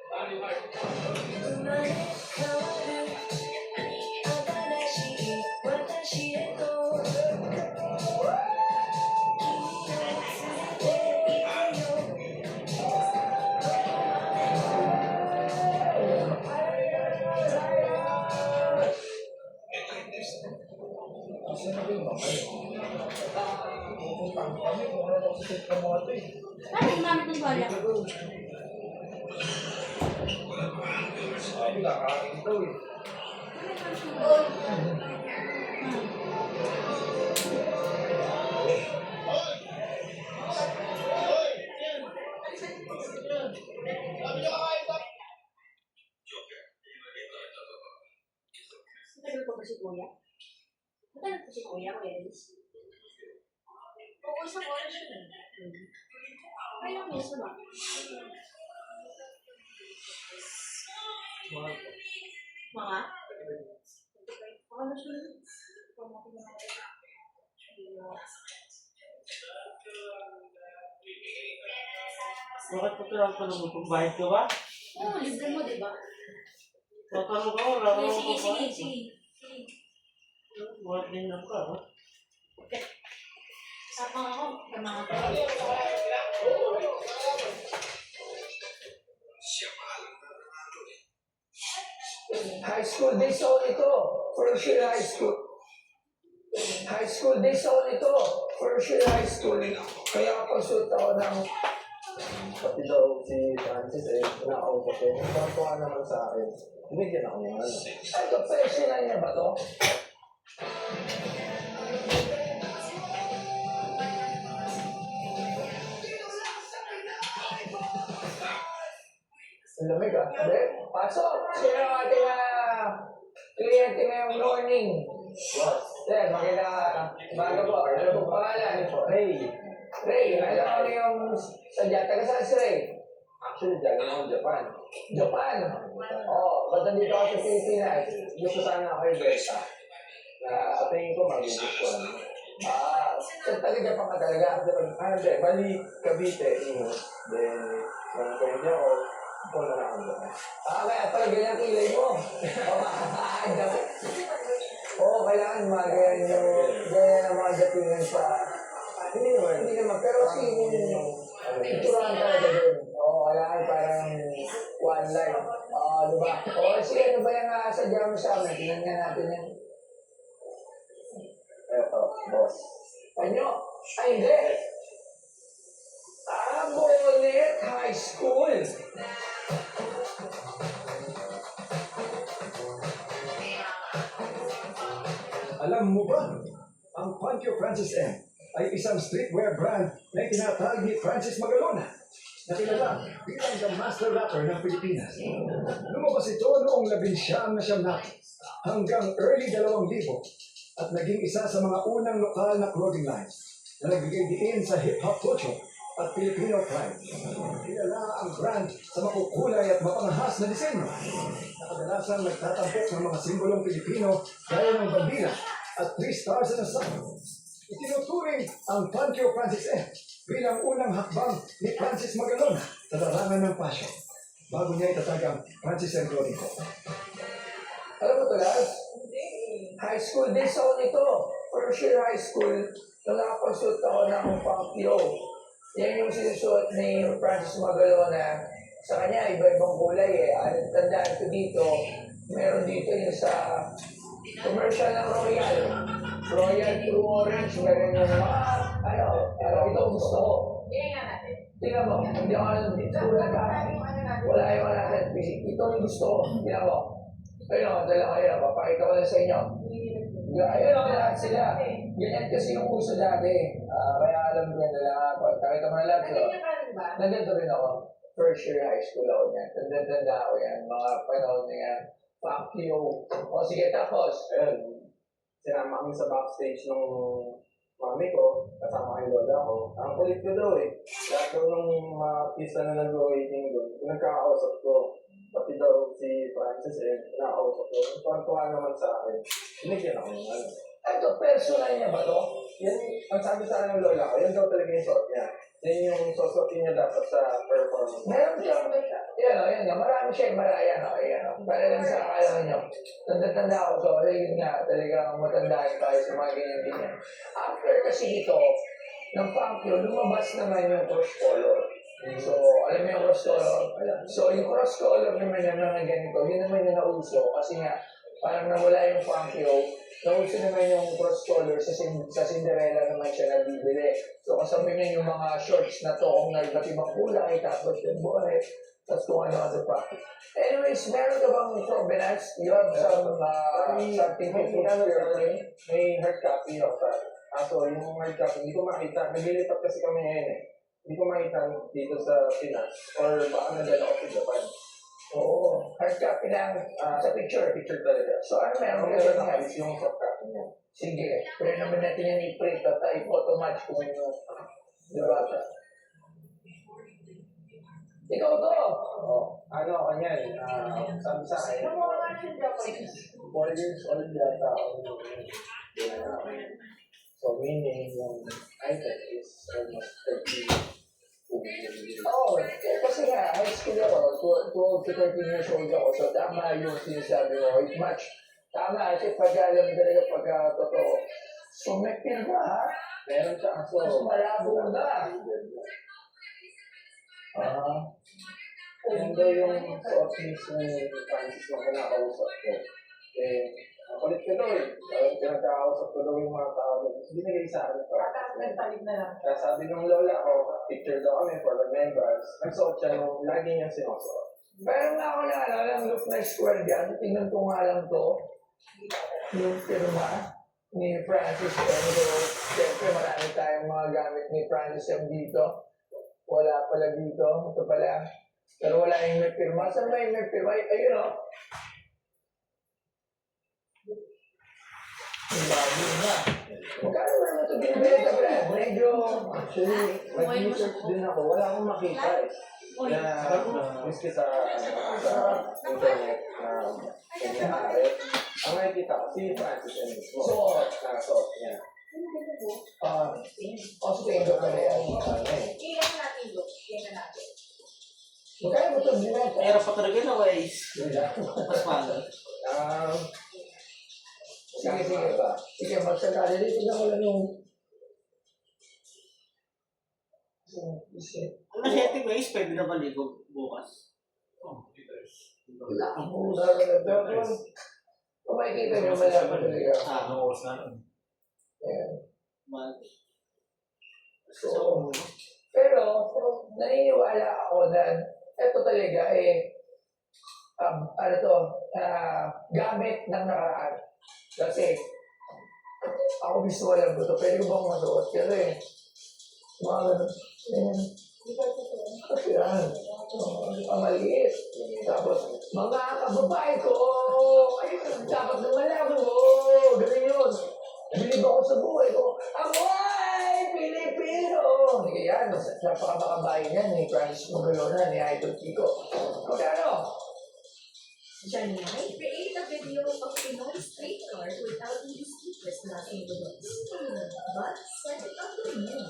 Bali, Mark. Ano yung gamit ng bola? Sabi, kakain ito eh. Matagal po ba si Kuya? Matagal po si Kuya, Kuya Liz? Oo, isang oras yun eh. Kaya mismo ba? Mga? Mga nasunod. Bakit po tinatanong mo kung bayad ka ba? Oo, libre mo, di ba? Tatanong ka, wala ka Sige, naman sige, bayad. sige. Buhat din lang ka, ha? Sapang ako, sa mga High school days ako nito. First year high school. High school days ako nito. First year high school. Kaya pag-suit ako ng Pati daw si Francis nakausap ko. Parang naman sa akin. Binigyan ako ng ano. ito, personal niya ba to? Lamig ah. Pasok! Sino ang ating kliyente ngayong morning? Boss. Sir, makita bago po. Ano po pangalan? Ray. Ray, alam mo yung sadya. Taga saan si Ray? Actually, dyan ako Japan. Japan? Oo. Ba't nandito ako sa Pilipinas? Gusto sana ako yung Besa. Na sa tingin ko, magugustuhan. So taga Japan ka talaga. Hindi, bali, Cavite. Then, nung pwede ako, ikaw na lang ako. Kaya pala ganyan kilay mo. Oo, kailangan magayan yung ganyan ang mga datingan sa... Hindi naman, pero kasi iturahan talaga din. Oo, kailangan parang one life. Oo, diba? Oo, sige, ano ba yung sadya mo sa amin? Tingnan nga natin yan. Eto, boss. Ano? Ay, hindi. Bonet High School. Alam mo ba, ang Pancho Francis M ay isang streetwear brand na itinatag ni Francis Magalona na kilala bilang the master rapper ng Pilipinas. Lumabas ito noong 19 hanggang early 2000 at naging isa sa mga unang lokal na clothing lines na nagbigay diin sa hip-hop culture at Filipino pride. Kilala ang brand sa makukulay at mapangahas na disenyo na kadalasang nagtatampok ng mga simbolong Pilipino gaya ng bandila at 3 stars in a sun. Itinuturing ang Pancho Francis M bilang unang hakbang ni Francis Magalona sa larangan ng fashion bago niya itatag ang Francis M. Clothing Co. Alam mo ito, Lars? High school days ako nito. First year high school, nung nakapag-suit ako ng Pankyo. Yan yung sinusuot ni Francis Magalona. Sa kanya, iba-ibang kulay eh. Tandaan ko dito, meron dito yung sa commercial ng Royal. Royal True Orange, meron yung pero ito ang gusto ko. Tingnan mo, hindi ako dito. Wala yung natin. Ito ang gusto ko. Tingnan mo. Ayun, dala kayo. Papakita ko lang sa inyo. Ayun ako lahat sila. Ganyan kasi yung uso dati. Kaya alam ko yan dala ako. Nakita mo na lahat. Nandito rin ako. First year high school ako niyan. Tanda ako yan. Mga panahon na yan. Fuck you. O sige, tapos. Ayun. Sinama kami sa backstage ng mami ko. Kasama kay lola ko. Ang kulit ko daw eh. Lahat daw ng mga pista na nag-waiting doon. Nagkakausap ko. Pati daw si Francis eh, nakausap ko. Tuwan-tuwa naman sa akin. Binigyan ako ng ano. Ito, personal niya ba to? Yan, ang sabi sa akin ng lola ko, yan daw talaga yung suot niya. Yan yung susuotin niya dapat sa performance. Meron siyang, yan, marami siya, maraya, no? Ayan, para lang sa akala nyo. Tanda-tanda ako to, yun nga, talagang matandaan tayo sa mga ganyan-ganyan. After kasi ito, ng Pankyo, lumabas naman yung cross color. So, alam mo yung cross color? So, yung cross color naman ng mga ganito, yun naman yung nauso. Kasi nga, parang nawala yung Pankyo, nauso naman yung cross color sa Cinderella naman siya nabibili. So, kasama niya yung mga shorts na toong na iba't ibang kulay, tapos yung bonnet, tapos kung ano pa. Anyways, meron ka bang provenance? You have something to put your name? May hard copy of that. So, yung hard copy, hindi ko makita. Naglilipat kasi kami ngayon eh. Hindi ko makita dito sa Pinas or baka nadala ko sa Japan. Oo, hard copy lang sa picture. Picture talaga. So, ano meron Ang ka ganda ba na yung soft copy niya. Sige, pwede naman natin yan i-print at i-photo match kung ano. Diba? Ikaw to! Ano ako niyan? Sabi sa akin, 4 years old yata ako. So, meaning yung item is almost 30. Kasi nga, high school ako, 12 to 13 years old ako, so tama yung sinasabi mo, it match. Tama, kasi pag alam talaga pag totoo. So, may pirma ha? Meron siya kaso. Mas malabo na. Yan daw yung suot mismo ni Francis na kinakausap ko. Ang kulit ko daw eh. Pinagkakausap ko daw yung mga tao. Tapos binigay sa akin pa. Kaya sabi ng lola ko, picture daw kami for the members. Nagsuot siya nung lagi niya sinusuot. Pero nga ako naalala ng look na square dyan, tingnan ko nga lang to, yung pirma ni Francis M. So, siyempre marami tayong mga gamit ni Francis M. dito. Wala pala dito, ito pala. Pero wala yung may pirma. Saan ba yung may pirma? Ayun o. Bago na. Magkano ba naman ito binibenta, Brad? Medyo, Actually, nag-research din ako. Wala akong makita eh. Na miski sa internet na kunyari. Ang nakikita ko, si Francis and mismo. Suot. Nakasuot niya. sige, ito pa rin. Iyan natin doon. Iyan natin. Magkano ba ito binibenta? Meron pa talaga na guys. Mas mahal. Sige ba? Sige, magsakali dito na wala nung... Ang masyete guys, pwede na maligo bukas. Wala akong pusa talaga. Kung makikita nyo, malaman talaga. Ayan. So, pero naniniwala ako na ito talaga gamit ng nakaraan. Kasi ako gusto walang buto. Pwede ko bang masuot? Kasi mga ganun. Ayan. Kasi yan. Ang maliit. Tapos, mga kababae ko, ay, dapat na malaman mo. Ganun yun. Nabilib ako sa buhay ko. Ako ay Pilipino! Kaya yan, napakabakabayan yan ni Francis Magalona, ni Idol Kiko. Magkano? Janai, create a video of Pinoy street art without these speakers knocking the doors. But set it up with you.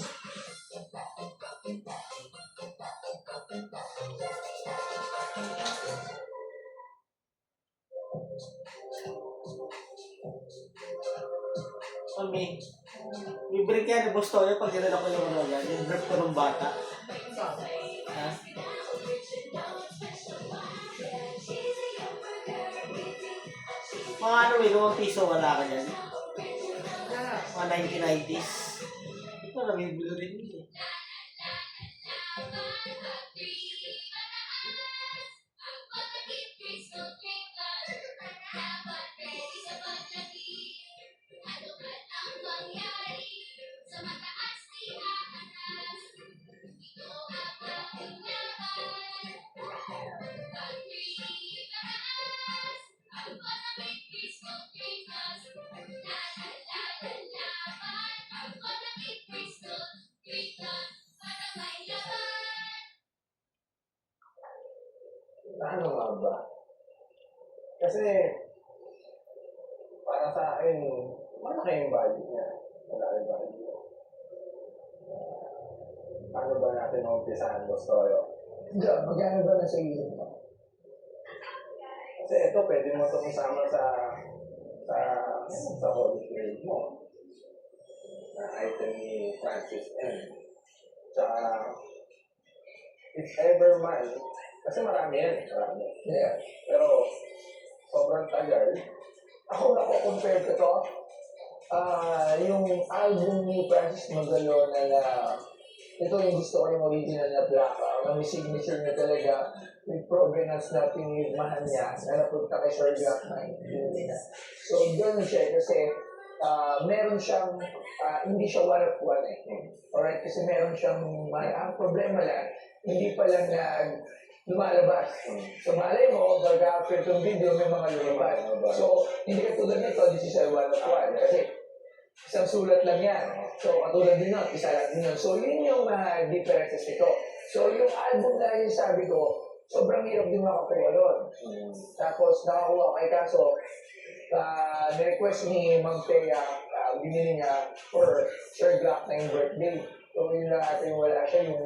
May break yan, boss Toyo, pag ginala ko yung ano yan, yung break ko ng bata. Ha? Mga ano, may 2 piso wala ka dyan. Mga 1990s. Ito na, may bilo rin yun eh. Ano nga ba? Kasi, para sa akin, malaki yung value niya. Malaki yung value niya. Paano ba natin umpisahan, Boss Toyo? Magkano ba na sa isip mo? Kasi ito, pwede mo itong isama sa holy grade mo. Na item ni Francis M. Tsaka, if ever man, kasi marami yan. Yeah. Pero, sobrang tagal. Ako compare ko to. Yung album ni Francis Magalona na ito yung gusto ko yung original na black. May signature na talaga with provenance na pinirmahan niya na napunta kay Sir Jack na So, ganun siya kasi meron siyang hindi siya one of one eh. Alright? Kasi meron siyang ang problema lang, hindi pa lang lumalabas. So, malay mo, after itong video, may mga lumabas. So, hindi ka tulad nito, this is a one of one. Kasi, isang sulat lang yan. So, katulad din nun, isa lang din yun. So, yun yung differences nito. So, yung album na yung sabi ko, sobrang hirap din makakuha doon. Tapos, nakakuha kay kaso, ni-request ni Mang Thea, binili niya for Sir Glock na yung birthday. So, yun lang atin wala siya yung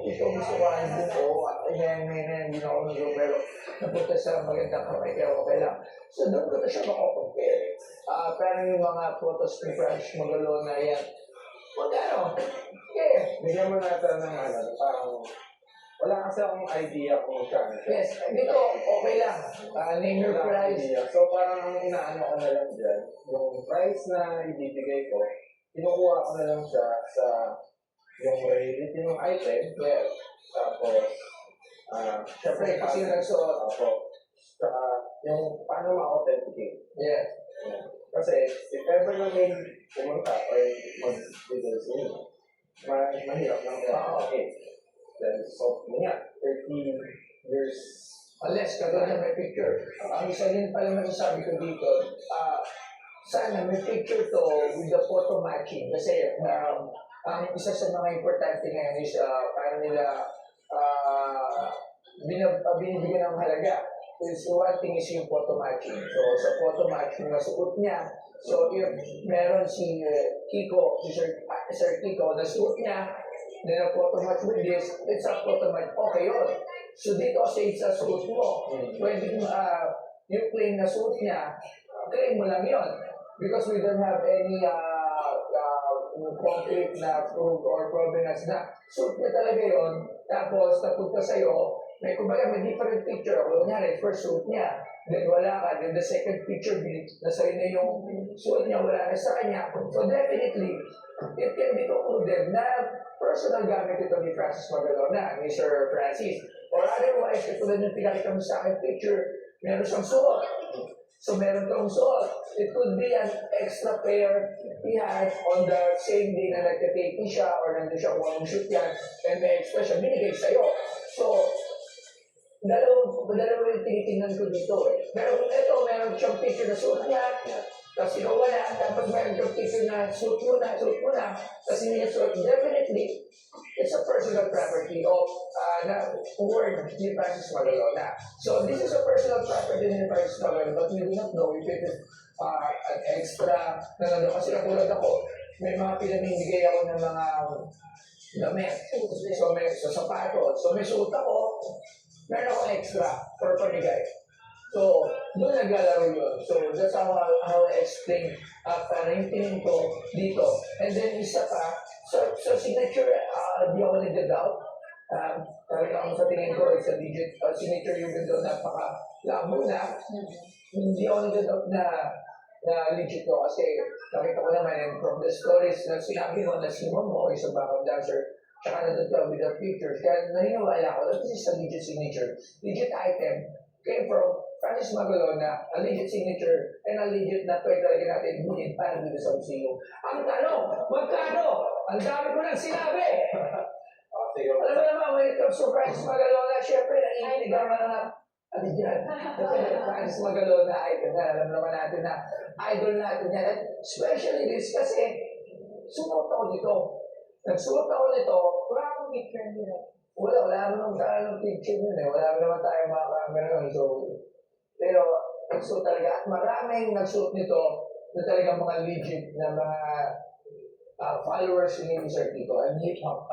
ito gusto ko album ko at hindi na ako nag pero napunta sa magandang kamay kaya okay lang. So, doon ko na siya makakompare. Pero yung mga photos ni Francis Magalona yan, magkano? Okay. Bigyan mo natin ng parang wala kasi akong idea kung saan siya. Yes, dito, okay lang. Name your Wala akong price. idea. So parang ang inaano ko na lang dyan, yung price na ibibigay ko, kinukuha ko na lang siya sa yung rarity ng item. Yeah. Tapos, Siyempre, kasi yung nagsuot. Saka, yung paano ma-authenticate. Yeah. Kasi, if ever na may pumunta o mag-video sa inyo, mahirap lang i-authenticate. Then, so, nga, 13 years. Unless, katulad na may picture. Ang isa din pala masasabi ko dito, sana may picture to with the photo matching. Kasi ang isa sa mga importante ngayon is paano nila binibigyan ng halaga. Is one thing is yung photo matching. So, sa photo matching na suot niya, so if meron si Kiko, si Sir Kiko na suot niya, then a photo match with this, it's a photo match. Okay yun. So, dito kasi sa suot mo, pwede yung claim na suot niya, claim mo lang yun. Because we don't have any concrete na proof or provenance na suot niya talaga yun, tapos napunta sa'yo, may kumbaga may different picture. Ako kunyari, first suit niya, then wala ka, then the second picture, nasa na yung suot niya, wala na sa kanya. So definitely, it can be concluded na personal gamit ito ni Francis Magalona, ni Sir Francis. Or otherwise, katulad yung pinakita mo sa akin picture, meron siyang suot. So meron kang suot. It could be an extra pair he had on the same day na nagka-taping siya or nandun siya kung anong shoot yan, and may expression, binigay sa'yo. So, dalawa yung tinitingnan ko dito eh. Pero kung ito, meron siyang picture na suot niya, tapos ikaw wala, tapos meron siyang picture na suot mo na, tapos hindi niya suot, definitely, it's a personal property of na word ni Francis Magalona. So this is a personal property ni Francis Magalona, but we do not know if it is an extra na nandun. Kasi katulad ako, may mga pinamimigay ako ng mga damit. So may sapatos. So may suot ako, meron ako extra for pamigay. So, doon naglalaro yun. So, that's how I explain para yung tingin ko dito. And then, isa pa, so signature, di ako nag-doubt. Talagang sa tingin ko, it's a digit signature yung ganda, napaka-labo na. Hindi ako nag-doubt na legit to kasi nakita ko naman and from the stories na sinabi mo na si Momo is a backup dancer, tsaka nandun with the pictures. Kaya naniniwala ko that this is a legit signature. Legit item came from Francis Magalona, a legit signature, and a legit na pwede talaga natin bunin para dito sa museo. Ang tanong, magkano? Ang dami ko nang sinabi! Alam mo naman, when it comes to Francis Magalona, syempre, naiinig ang mga dyan. Kasi Francis Magalona, idol na. Alam naman natin na idol natin yan. And especially this kasi, suot ako dito. Nagsuot ako nito, wala akong picture nila. Wala naman tayo ng picture nun eh. Wala naman tayo mga camera nun. So, pero, nagsuot talaga. At maraming nagsuot nito na talagang mga legit na mga followers ni Sir Kiko and hip-hop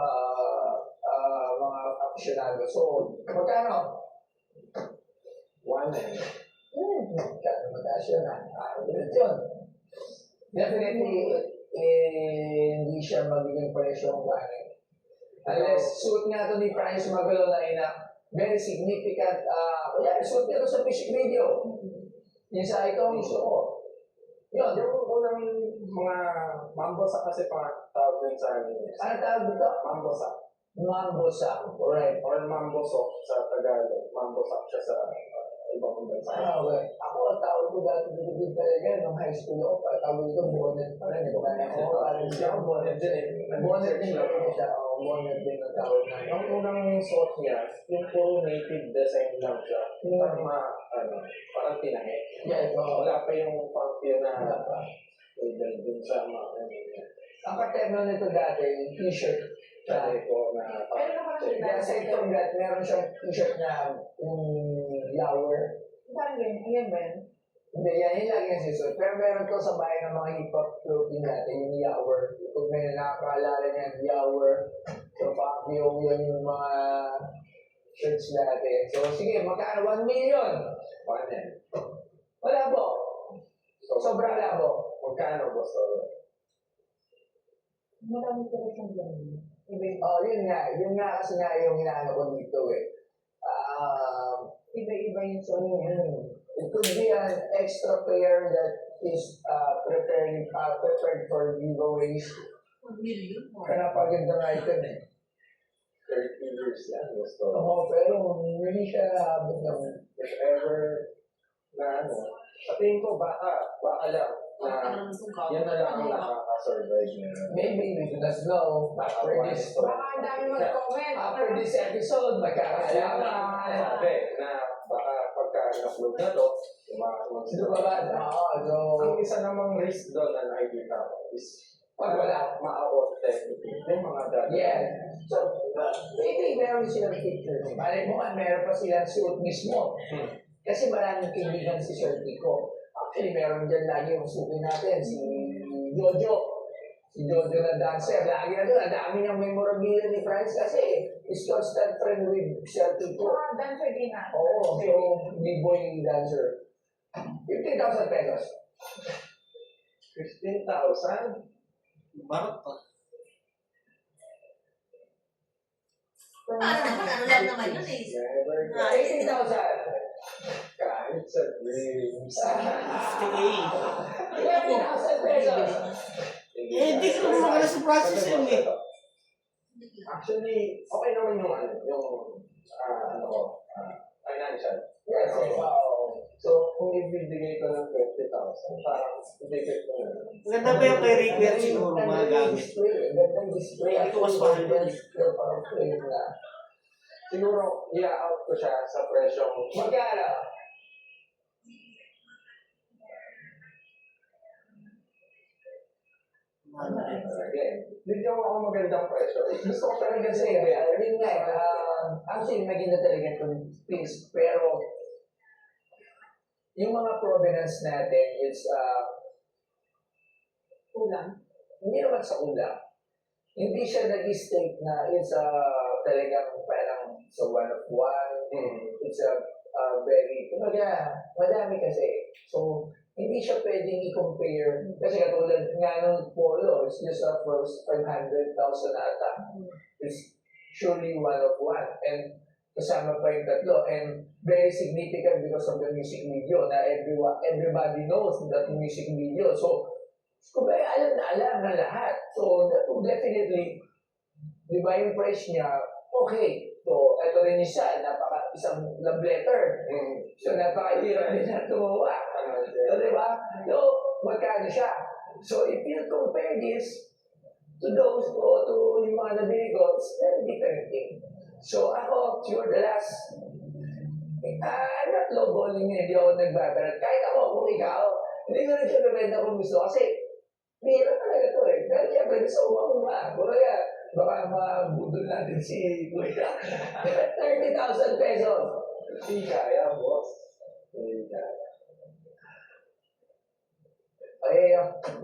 mga aficionado. So, magkano? 1 Magkano mataas yun ha? Yun. Definitely, hindi siya magiging presyo ang bahay. Unless suit nga ito ni Francis Magalona na very significant, kaya suit niya ito sa music video. Yung sa ito ang gusto ko. Yun. Yung unang mga mambosa kasi tawag din sa amin. Ano tawag dito? Mambosa. Mambosa. Alright. Or mamboso sa Tagalog. Mambosa siya sa ibang bansa. Okay. Ako, tawag ko dati dito talaga nung high school ako. Tawag ito, bonnet pa rin. Ito kaya ako. Parang siya ako, bonnet din eh. Bonnet din ako siya. Bonnet din ang tawag na. Ang unang suot niya, yung puro native design lang siya. Parang tinahe. Yeah, wala pa yung funky na dun sa mga ang paterno nito dati, yung t-shirt. Sabi ko na Kaya sa itong dati, meron siyang t-shirt na lower. Parang ganyan ba yan? Hindi, yan yung lagi yung sisuot. Pero meron to sa bahay ng mga hip-hop clothing natin, yung Yower. Kung may nakakaalala niya, Yower. So, yung mga shirts natin. So, sige, magkano? 1 million. Wala po. Sobrang labo. Magkano, boss? Marami ko rin siyang ganyan. Yun nga kasi nga yung hinaano ko dito eh. Iba-iba yung suot. It could be an extra pair that is prepared for giveaways. Kaya pagandang item eh. 30 years yan, gusto. Oo, pero hindi siya abot ng If ever na sa tingin ko, baka lang na yan na lang ang nakaka-survive niya. maybe we do not know after this. Baka ang dami mag-comment. After this episode, magkakalaman. Sabi na baka pagka na-upload na to, Sino ba ba? Oo, Ang isa namang risk doon na nakikita ko is Pag wala. ma-out technically. Yung mga dati. Yeah. So, maybe meron silang picture. Malay mo nga, meron pa silang suit mismo. Kasi maraming kaibigan si Sir Kiko. Actually, meron dyan lagi yung suki natin, si Jojo. Si Jojo na dancer. Lagi na doon. Ang dami ng memorabilia ni Franz kasi is constant friend with Sir Kiko. Dancer din na. Oo, so B-boy dancer. 15,000 pesos. 15,000? Barot pa. Ano lang naman yun eh. Never got 18,000. kahit sa dreams. 50K. 11,000 pesos. Eh, hindi ko naman magana sa process yun eh. Actually, okay naman yung financial. Yes, wow. So, kung ibibigay ko ng 20,000, parang ibigay ko na. Maganda ba yung kay Rick Weir siguro mga gamit? Gandang display. Hindi ko mas mahal yun eh. Siguro, i-out ko siya sa presyong Magkano? again. Bigyan mo ako magandang presyo. Gusto ko talaga sa'yo. Yun nga, actually, maganda talaga itong piece. Pero, yung mga provenance natin, it's, Kulang. hindi naman sa kulang. Hindi siya nag-state na it's talagang parang sa one of one. It's a very, kumaga, madami kasi. So, hindi siya pwedeng i-compare. Kasi katulad nga ng polo, it's just first 500,000 ata. It's surely one of one. And kasama pa yung tatlo. And very significant because of the music video na everybody knows that music video. So, kung alam na lahat. So, that will definitely, di ba yung price niya, okay. So, ito rin isa, isang love letter. So, napakahirap din na tumawa. So, di ba? So, magkano siya? So, if you compare this to those o to yung mga nabili ko, it's very different thing. So, ako, you're the last. I'm not lowballing yun, hindi ako nagbabarat. Kahit ako, kung ikaw, hindi ko rin siya bebenta kung gusto. Kasi, bihira talaga to eh. Pero siyempre, gusto ko uma. Kaya, baka mabudol natin si Kuya. 30,000 pesos. Hindi kaya, boss. Hindi kaya. Okay,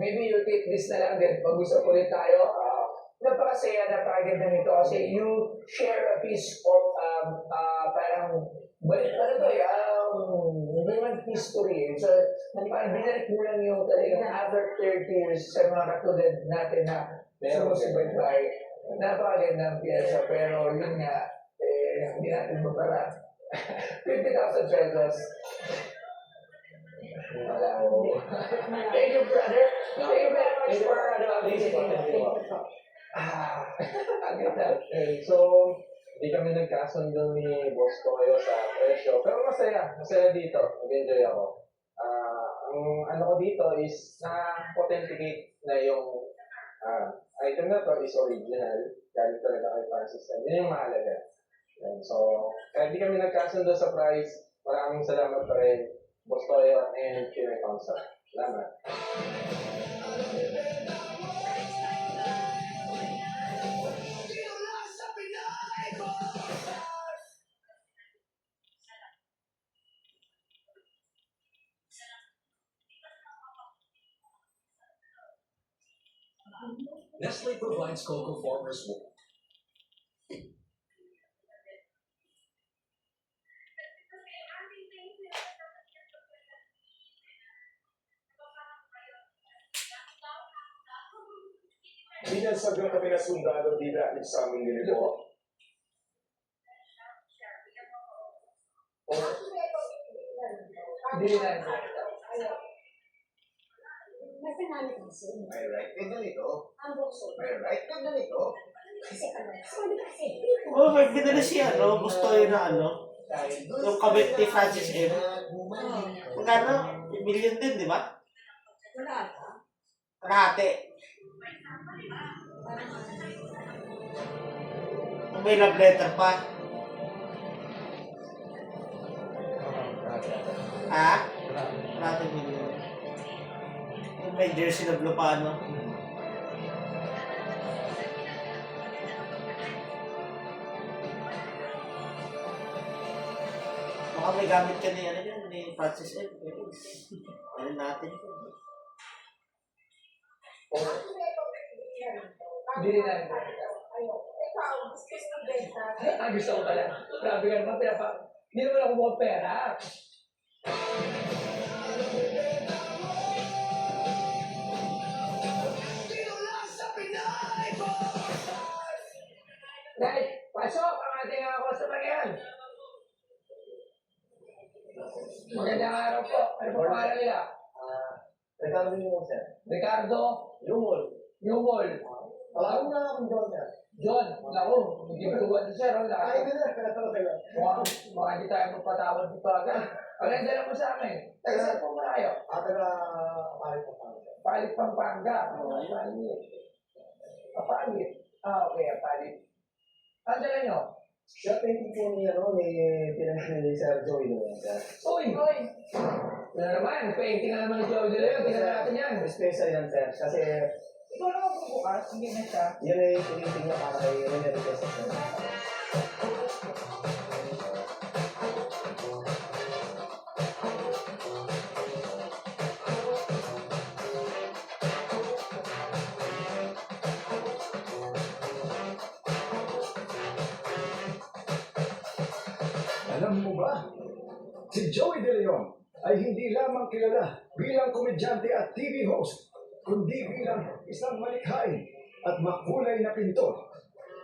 maybe you take this na lang din. Pag-usap ulit tayo. Napakasaya, napakaganda nito kasi you share a piece of parang balik pa na to eh. Hindi man history. So, parang binalik mo lang yung talagang after 30 years sa mga katulad natin na sumusubaybay. Napakaganda ang piyesa pero yun nga, hindi natin mabarat. 50,000 pesos. Wala ko. Thank you, brother. Thank you very much for visiting. Ang ganda. So, hindi kami nagkasundo ni Boss Toyo sa presyo. Pero masaya. Masaya dito. Nag-enjoy ako. Ang ano ko dito is na-authenticate na yung item na to is original. Galing talaga kay Francis. Yun yung mahalaga. So, kahit di kami nagkasundo sa price, maraming salamat pa rin, Boss Toyo and Pinoy Council. Salamat. Nestle provides cocoa farmers with Binansagang kami na sundalo di dahil sa aming nilito. Hindi na. May pinamit kasi. May right na ganito. Ang bukso. May right na ganito. Kasi ano, sabi kasi. Oh, may binili siya, no? Gusto yun na yung kabit ni Francis M. Magkano? Million din, di ba? Wala ka. Kalahati. May love letter pa. Ha? natin yun. Yung may jersey na blue pa, ano? Baka may gamit ka ni, ano yun, ni Francis M. Ano natin yun. Hindi rin namin. Gusto ko pala. Grabe ka naman, hindi naman ako mukhang pera. Right, pasok ang ating customer yan. Magandang araw po. Ano po pangalan nila? Ricardo yung sir. Ricardo Lumol. Yumol. Wala na akong John sir. John, naku, hindi ba tuwan si Sir? Ay, hindi na. Baka hindi tayo magpatawad dito agad. Paganda lang mo sa amin. Taga saan po muna kayo? Palit po kami. Palit Pampanga. Palit. Palit. Okay, palit. Ang dala nyo? Siya painting po ni pinansin ni Sir Joey doon sir. Uy! Ano naman, painting na naman ni Joey De Leon. Tingnan natin yan. Special yan sir. Kasi Ikaw naman bubukas, hindi na siya. yun ay painting niya para kay Rene Reyes. Alam mo ba? Si Joey De Leon ay hindi lamang kilala bilang komedyante at TV host, kundi bilang isang malikhain at makulay na pintor.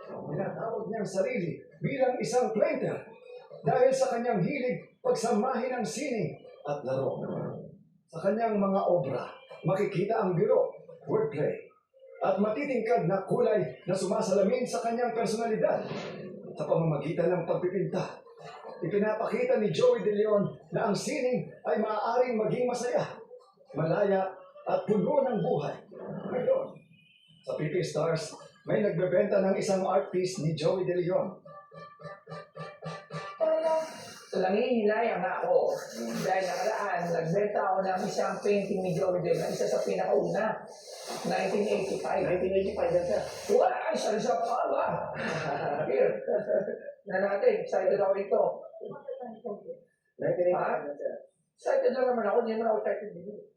Tinatawag niyang sarili bilang isang painter dahil sa kanyang hilig pagsamahin ng sining at laro. Sa kanyang mga obra, makikita ang biro, wordplay, at matitingkad na kulay na sumasalamin sa kanyang personalidad. Sa pamamagitan ng pagpipinta, ipinapakita ni Joey De Leon na ang sining ay maaaring maging masaya, malaya at puno ng buhay. Ngayon, sa PP Stars, may nagbebenta ng isang art piece ni Joey De Leon. Nangihinayang na ako dahil nakaraan, nagbenta ako ng isang painting ni Joey De Leon, isa sa pinakauna, 1985. 1985 yan sir. Wala, isa pa ba? Here. Na natin, excited ako dito. 1985 yan sir. Excited lang naman ako, hindi naman ako excited dito.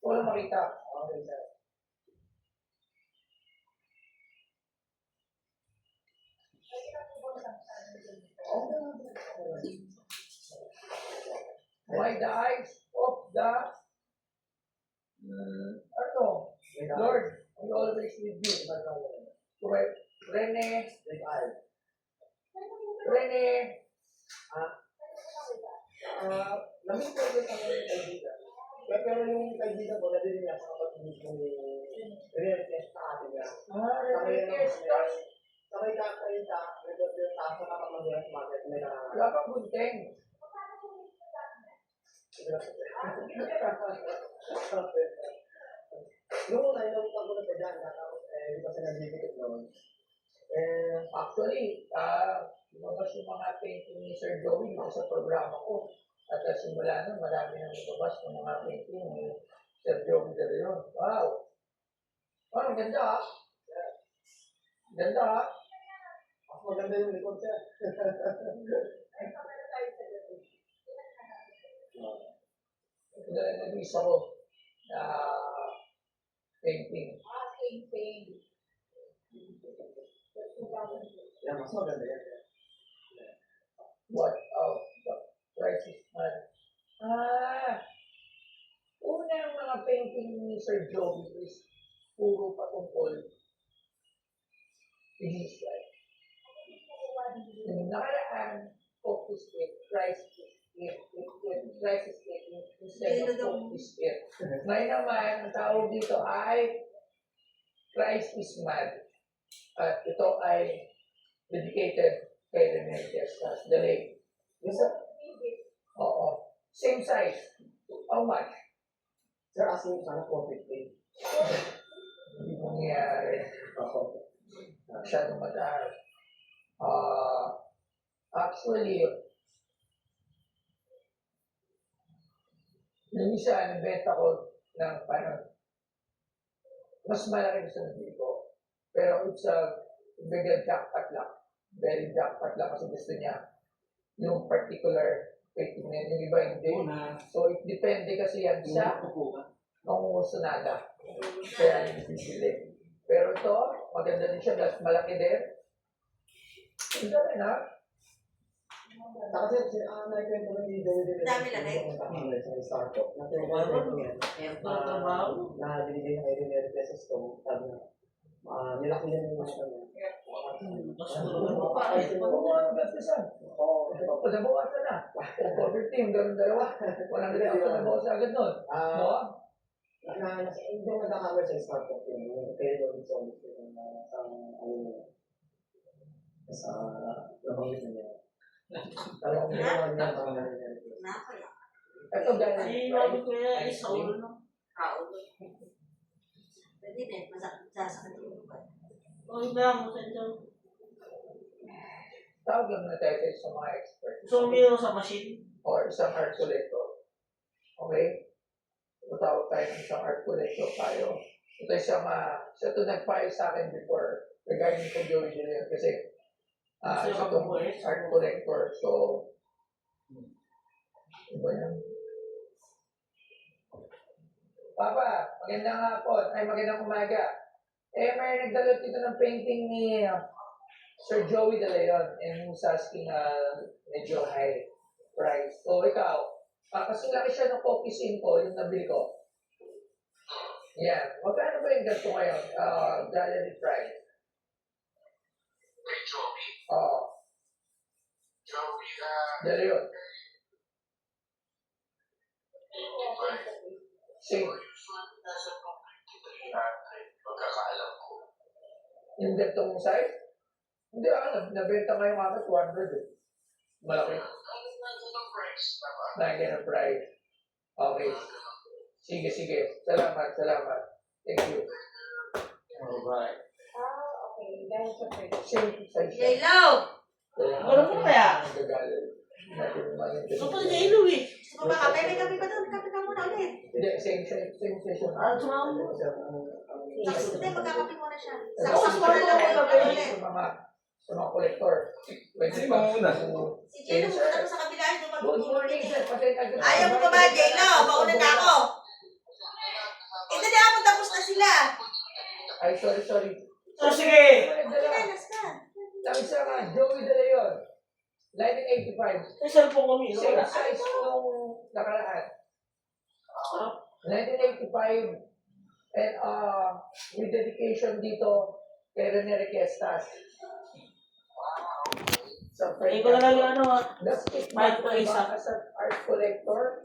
Wala makita. Okay sir. Why the eyes of the Lord, we always with you. Correct. Rene. Namin po rin ang kaibigan. Pero yung kaibigan ko, nabili niya sa kapatid ko ni Reyes sa atin niya. Sabay kakainta, nagpapilta sa kapamagyan sa market, may nangangalan. Wala pang gunting. Noong una, inawitang ko na sa dyan, tapos di ba siya nagdidikit noon. Actually, lumabas yung mga painting ni Sir Joey dito sa programa ko. At simula nun, marami nang lumabas ng mga painting ni Sir Joey De Leon. Wow! Oh, ang ganda ah. Ganda ah. Mas maganda yung likod siya. Nag-isa ko na painting. Yan, mas maganda yan. What of the crisis man? Una mga painting ni Sir Joey is puro patungkol in his life. Yung nakaraan, focus it, Christ is it, Christ is it, instead of focus it. Ngayon naman, ang tawag dito ay Christ is mad. At ito ay dedicated kay Rene Reyes, the late. Yes, sir. Oo. Same size. How much? Sir, asking sana 450. Hindi mangyayari. Masyadong mataas. Actually, Yung isa, nabenta ko ng parang mas malaki sa nabili ko. Pero it's a bigger jackpot lang. Very jackpot lang kasi gusto niya yung particular painting na yun. Yung iba hindi. So, it depende kasi yan sa nangungusunada. Kaya yung bibili. Pero ito, maganda din siya. That's malaki din. Ganda rin ha? Kasi nakikwento ng video din. Dami lang eh. Sa startup. Nakikwento niya. Na binigay ng 11 pesos to. Sabi na, nilaki niya yung mga Nabawasan na. Over team, ganun dalawa. Walang ganun ako nabawasan agad nun. No? Hindi mo nagkakamera sa startup yun. Kaya doon sa labangit na niya. Parang Ito galing. Pwede din, masasakit yung ugat. Tawag lang na tayo sa mga experts. So, meron sa machine? Or isang art collector. Okay? Tawag tayo ng isang art collector tayo. Ito isang, siya ito nag-file sa akin before regarding sa Joey Julian kasi isa itong art collector. So, iba yan. Papa, magandang hapon. Ay, magandang umaga. May nagdalot dito ng painting ni Sir Joey De Leon and who's asking medyo high price. So, ikaw, kasi laki siya ng focusing ko, yung nabili ko. Yan. Magkano ba yung gasto ngayon? Gallery price. Kay Joey. Oo. Joey, De Leon. Same. nasa pagkakaalam ko. Yung gantong size? Hindi alam. Nabenta ngayong akin 200 eh. Malaki. Nagyan ang price. Okay. Sige, sige. Salamat, salamat. Thank you. Alright. Okay. Dahil sa pwede. Same size. J-Lo! Ano po kaya? So, pa si J-Lo eh. Gusto mo ba kape? May kape ba doon? Kape ka muna ulit. Hindi, same session. Sumama mo. Hindi, magkakape muna siya. Ako, mas marunong ako kape. Sa mga collector. Pwede ba muna? Si J-Lo, pumunta ko sa kabila. Good morning, sir. Ayaw mo ba ba, J-Lo? Mauna na ako. Hindi na ako, tapos na sila. Ay, sorry. So, sige. Pinalas ka. Ang isa nga, Joey De Leon. 1985. May cellphone kami. Same size nung nakaraan. 1985. And with dedication dito kay Rene Requestas. Sa Hindi ko na lang yung ano ha. That's it. Mike to isa. As an art collector,